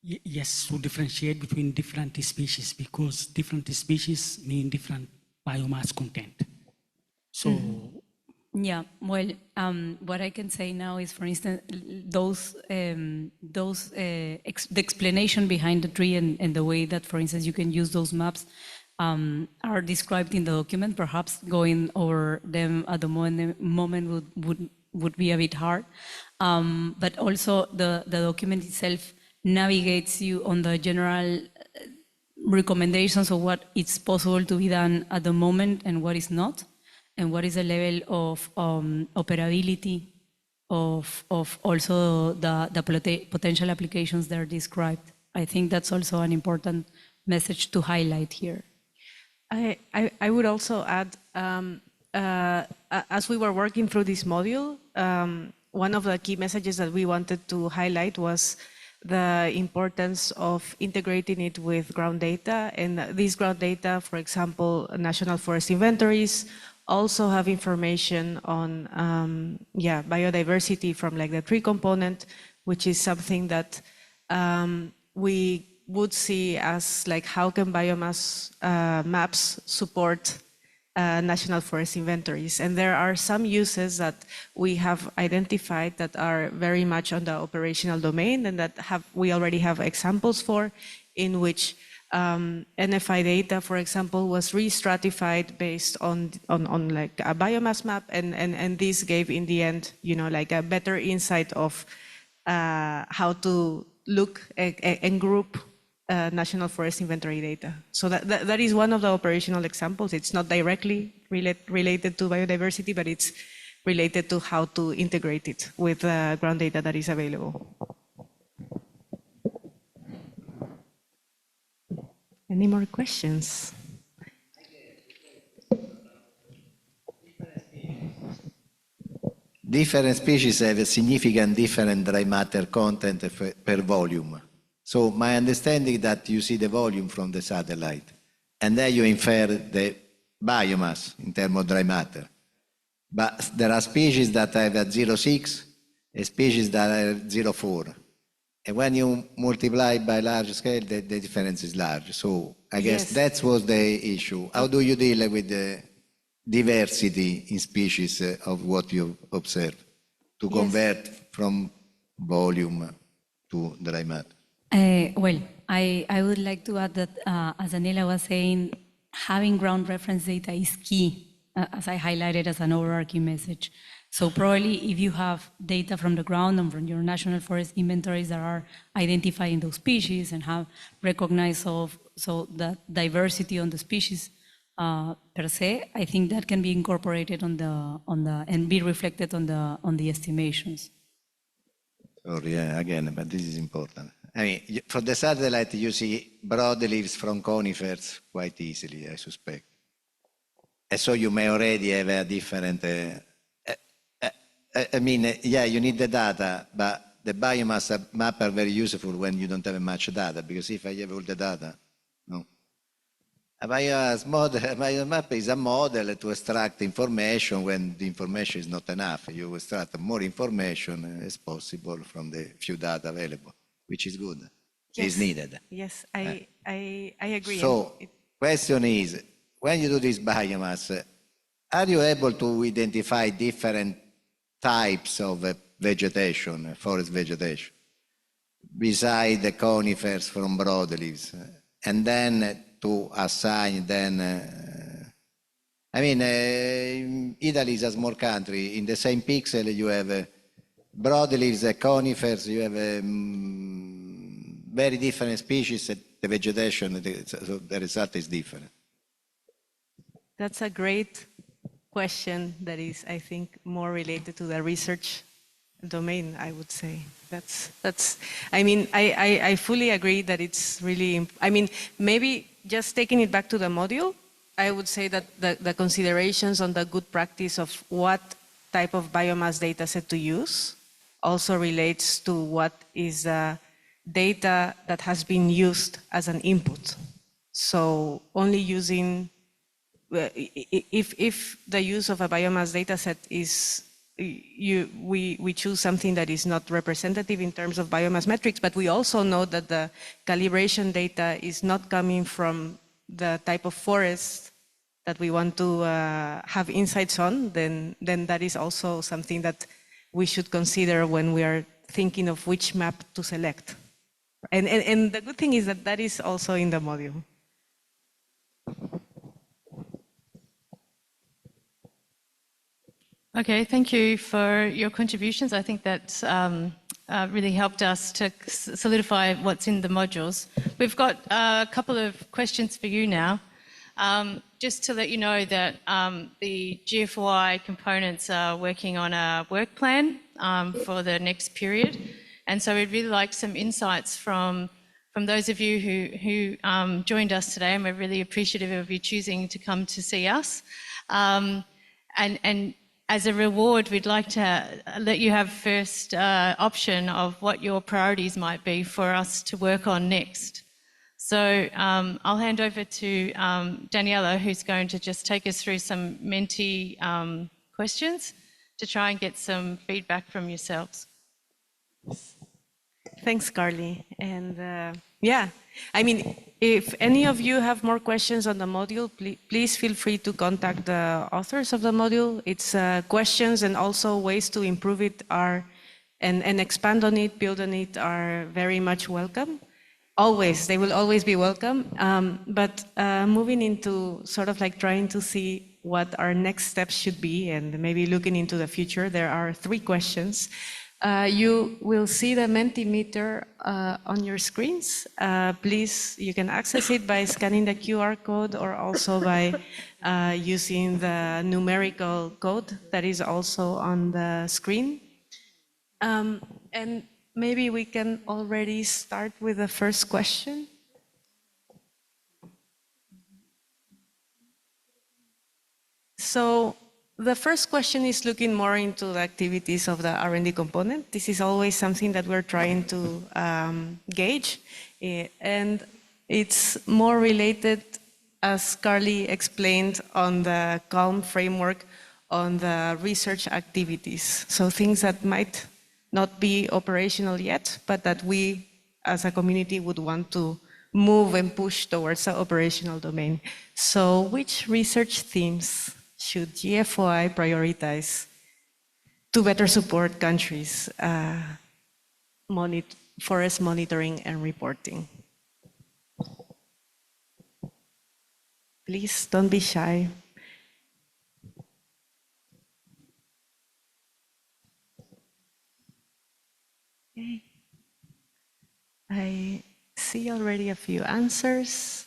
Yes, to differentiate between different species, because different species mean different biomass content. So, Yeah, well, what I can say now is, for instance, the explanation behind the tree and the way that, for instance, you can use those maps are described in the document. Perhaps going over them at the moment would be a bit hard. But also the document itself navigates you on the general recommendations of what is possible to be done at the moment and what is not, and what is the level of operability of also the potential applications that are described. I think that's also an important message to highlight here. I would also add, as we were working through this module, one of the key messages that we wanted to highlight was the importance of integrating it with ground data. And these ground data, for example, national forest inventories, also have information on biodiversity from like the tree component, which is something that we would see as like how can biomass maps support national forest inventories. And there are some uses that we have identified that are very much on the operational domain and that we already have examples for, in which NFI data, for example, was re-stratified based on like a biomass map, and this gave in the end, like a better insight of how to look and group national forest inventory data. So that is one of the operational examples. It's not directly related to biodiversity, but it's related to how to integrate it with ground data that is available. Any more questions? Different species have a significant different dry matter content per volume. So my understanding that you see the volume from the satellite, and then you infer the biomass in terms of dry matter. But there are species that have a 0.6, and species that are 0.4. And when you multiply by large scale, the difference is large. So I guess that was the issue. How do you deal with the diversity in species of what you observe to convert from volume to dry matter? Well, I would like to add that, as Daniela was saying, having ground reference data is key, as I highlighted as an overarching message. So probably if you have data from the ground and from your national forest inventories that are identifying those species and have recognized so that diversity on the species per se, I think that can be incorporated on the and be reflected on the estimations. Sorry, again, but this is important. I mean, for the satellite, you see broadleaves from conifers quite easily, I suspect. And so you may already have a different, I mean, yeah, you need the data, but the biomass map are very useful when you don't have much data, because if I have all the data, no. A biomass map is a model to extract information when the information is not enough. You extract more information as possible from the few data available, which is good, is needed. Yes, I agree. So, question is, when you do this biomass, are you able to identify different types of vegetation, forest vegetation, beside the conifers from broadleaves, and then to assign I mean, Italy is a small country. In the same pixel, you have broadleaves, conifers, you have very different species, the vegetation, so the result is different. That's a great question that is, I think, more related to the research domain, I would say. I mean, I fully agree that it's really, I mean, maybe just taking it back to the module, I would say that the considerations on the good practice of what type of biomass data set to use also relates to what is data that has been used as an input. So only using if the use of a biomass data set is, we choose something that is not representative in terms of biomass metrics, but we also know that the calibration data is not coming from the type of forest that we want to have insights on, then that is also something that we should consider when we are thinking of which map to select. And the good thing is that that is also in the module. Okay, thank you for your contributions. I think that really helped us to solidify what's in the modules. We've got a couple of questions for you now. Just to let you know that the GFOI components are working on a work plan for the next period. And so we'd really like some insights from those of you who joined us today, and we're really appreciative of you choosing to come to see us. And as a reward, we'd like to let you have first option of what your priorities might be for us to work on next. So I'll hand over to Daniela, who's going to just take us through some Menti questions to try and get some feedback from yourselves. Thanks, Carly. And yeah, I mean, if any of you have more questions on the module, please feel free to contact the authors of the module. It's questions and also ways to improve it are, and expand on it, build on it, are very much welcome. Always, they will always be welcome. But moving into sort of like trying to see what our next steps should be and maybe looking into the future, there are 3 questions. You will see the Mentimeter on your screens. Please, you can access it by scanning the QR code or also by using the numerical code that is also on the screen. And maybe we can already start with the first question. So the first question is looking more into the activities of the R&D component. This is always something that we're trying to gauge, and it's more related, as Carly explained, on the CALM framework on the research activities. So things that might not be operational yet, but that we as a community would want to move and push towards the operational domain. So which research themes should GFOI prioritize to better support countries' forest monitoring and reporting? Please don't be shy. Okay. I see already a few answers.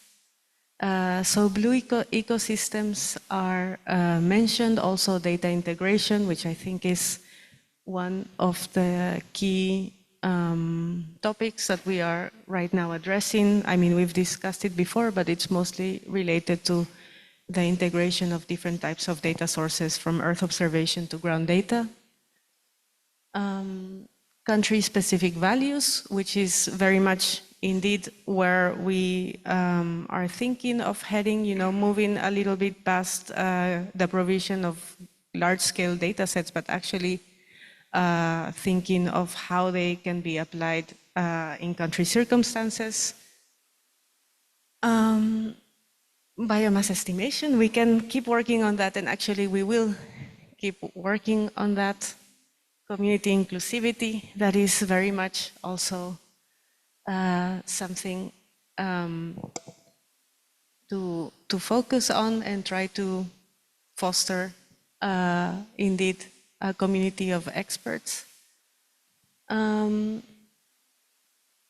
So blue ecosystems are mentioned, also data integration, which I think is one of the key topics that we are right now addressing. I mean, we've discussed it before, but it's mostly related to the integration of different types of data sources from Earth observation to ground data. Country-specific values, which is very much indeed where we are thinking of heading, you know, moving a little bit past the provision of large-scale data sets, but actually thinking of how they can be applied in country circumstances. Biomass estimation, we can keep working on that, and actually we will keep working on that. Community inclusivity, that is very much also something to focus on and try to foster indeed a community of experts.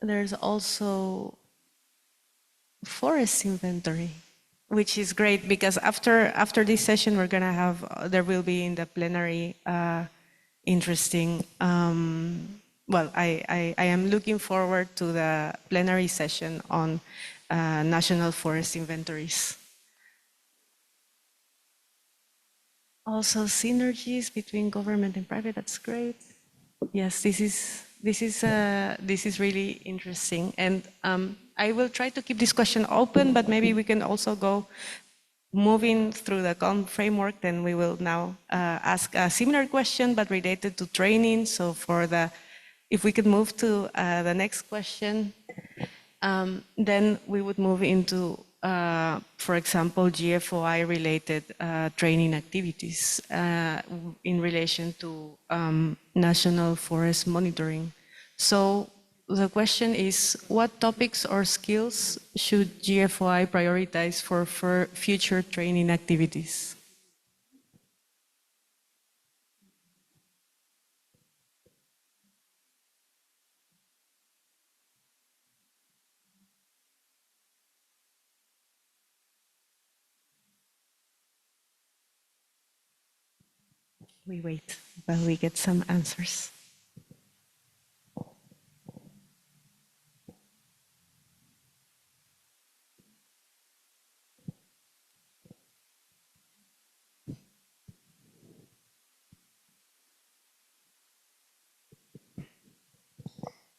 There's also forest inventory, which is great because after this session we're gonna have, there will be in the plenary interesting, well, I am looking forward to the plenary session on national forest inventories. Also synergies between government and private, that's great. Yes, this is really interesting. And I will try to keep this question open, but maybe we can also go moving through the COM framework, then we will now ask a similar question, but related to training. So if we could move to the next question, then we would move into, for example, GFOI related training activities in relation to national forest monitoring. So the question is, what topics or skills should GFOI prioritize for future training activities? We wait while we get some answers.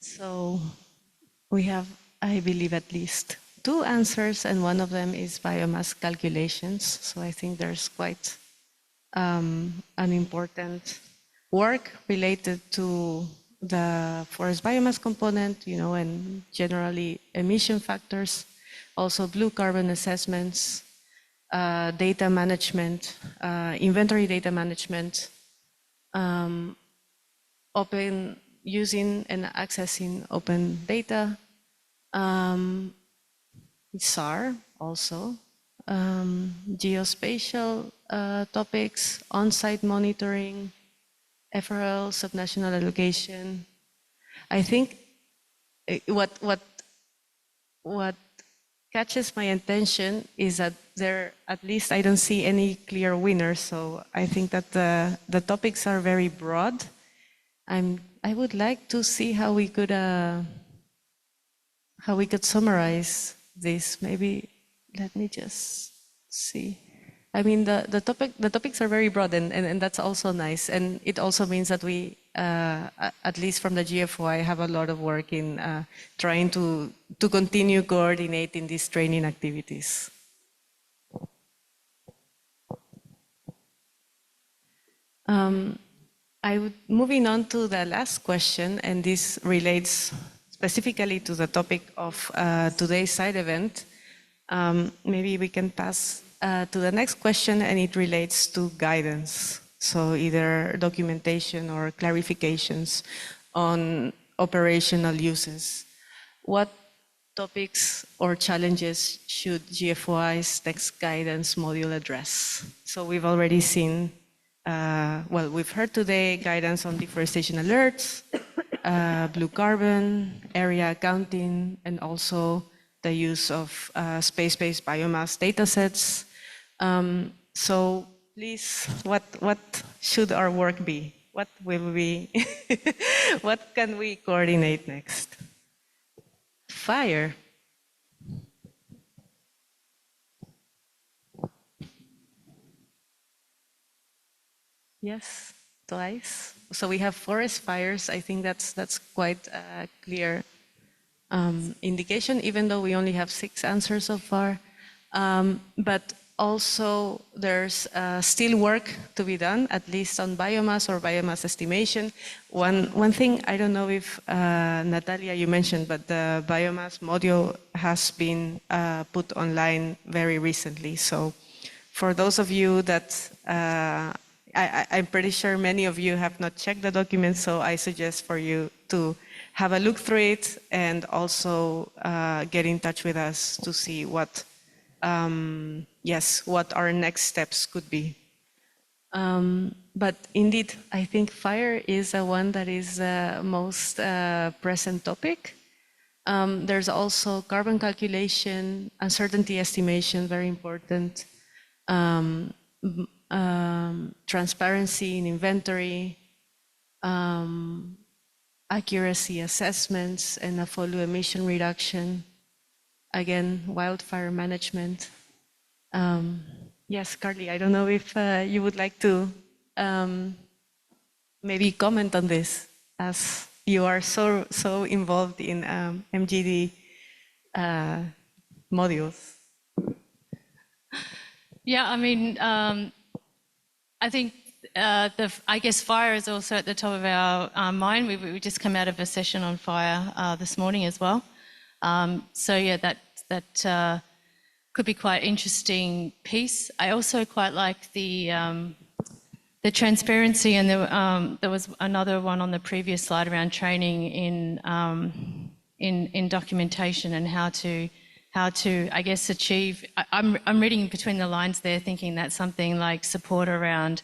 So we have, I believe, at least 2 answers, and one of them is biomass calculations. So I think there's quite an important work related to the forest biomass component, and generally emission factors, also blue carbon assessments, data management, inventory data management, using and accessing open data, SAR also, geospatial topics, on-site monitoring, FRL, subnational allocation. I think what catches my attention is that at least I don't see any clear winners. So I think that the topics are very broad. I would like to see how we could summarize this. Maybe let me just see. I mean, the topics are very broad, and that's also nice. And it also means that we, at least from the GFOI, have a lot of work in trying to continue coordinating these training activities. Moving on to the last question, and this relates specifically to the topic of today's side event. Maybe we can pass to the next question, and it relates to guidance. So either documentation or clarifications on operational uses. What topics or challenges should GFOI's text guidance module address? So we've already seen, we've heard today guidance on deforestation alerts, blue carbon, area accounting, and also the use of space-based biomass datasets. So please, what should our work be? What will we, what can we coordinate next? Fire. Yes, twice. So we have forest fires. I think that's quite a clear indication, even though we only have 6 answers so far. But also there's still work to be done, at least on biomass or biomass estimation. One thing, I don't know if Natalia, you mentioned, but the biomass module has been put online very recently. So for those of you that, I'm pretty sure many of you have not checked the document, so I suggest for you to have a look through it and also get in touch with us to see what our next steps could be. But indeed, I think fire is one that is the most present topic. There's also carbon calculation, uncertainty estimation, very important. Transparency in inventory, accuracy assessments, and a follow emission reduction. Again, wildfire management. Yes, Carly, I don't know if you would like to maybe comment on this, as you are so involved in MGD modules. Yeah, I mean, I think I guess fire is also at the top of our mind. We just come out of a session on fire this morning as well. So yeah, that could be quite interesting piece. I also quite like the transparency, and there was another one on the previous slide around training in documentation and how to I guess achieve. I'm reading between the lines there, thinking that something like support around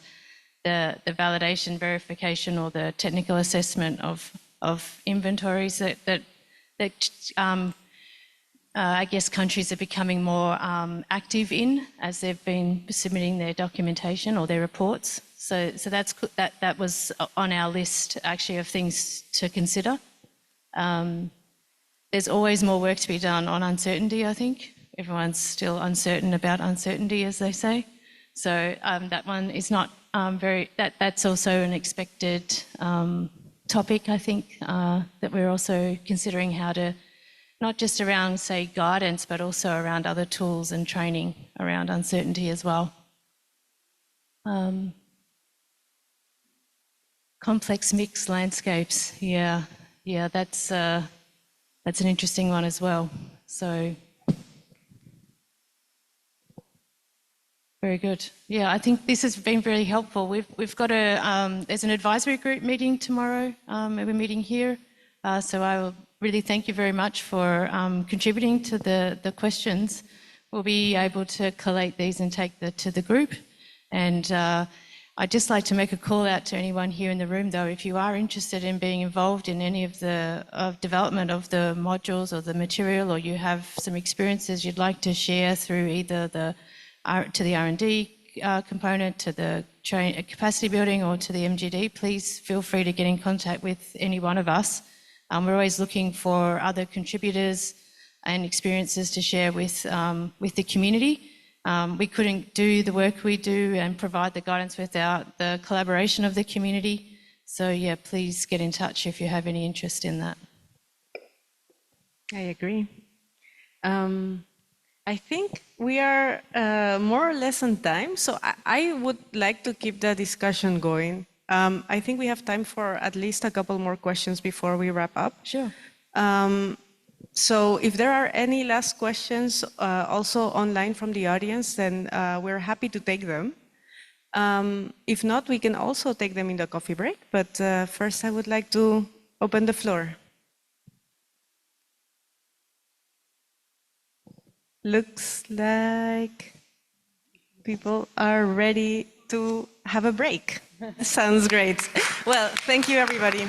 the validation, verification, or the technical assessment of inventories that I guess countries are becoming more active in as they've been submitting their documentation or their reports. So that was on our list actually of things to consider. There's always more work to be done on uncertainty, I think. Everyone's still uncertain about uncertainty, as they say. So that one is not that's also an expected topic, I think, that we're also considering how to, not just around, say, guidance, but also around other tools and training around uncertainty as well. Complex mixed landscapes, yeah, that's an interesting one as well. So, very good. Yeah, I think this has been very helpful. We've got there's an advisory group meeting tomorrow. We're meeting here. So I will really thank you very much for contributing to the questions. We'll be able to collate these and take to the group. And I'd just like to make a call out to anyone here in the room, though, if you are interested in being involved in any of the development of the modules or the material, or you have some experiences you'd like to share through either to the R&D component, to the capacity building, or to the MGD, please feel free to get in contact with any one of us. We're always looking for other contributors and experiences to share with the community. We couldn't do the work we do and provide the guidance without the collaboration of the community. So yeah, please get in touch if you have any interest in that. I agree. I think we are more or less on time, so I would like to keep the discussion going. I think we have time for at least a couple more questions before we wrap up. Sure. So if there are any last questions also online from the audience, then we're happy to take them. If not, we can also take them in the coffee break. But first, I would like to open the floor. Looks like people are ready to have a break. Sounds great. Well, thank you, everybody.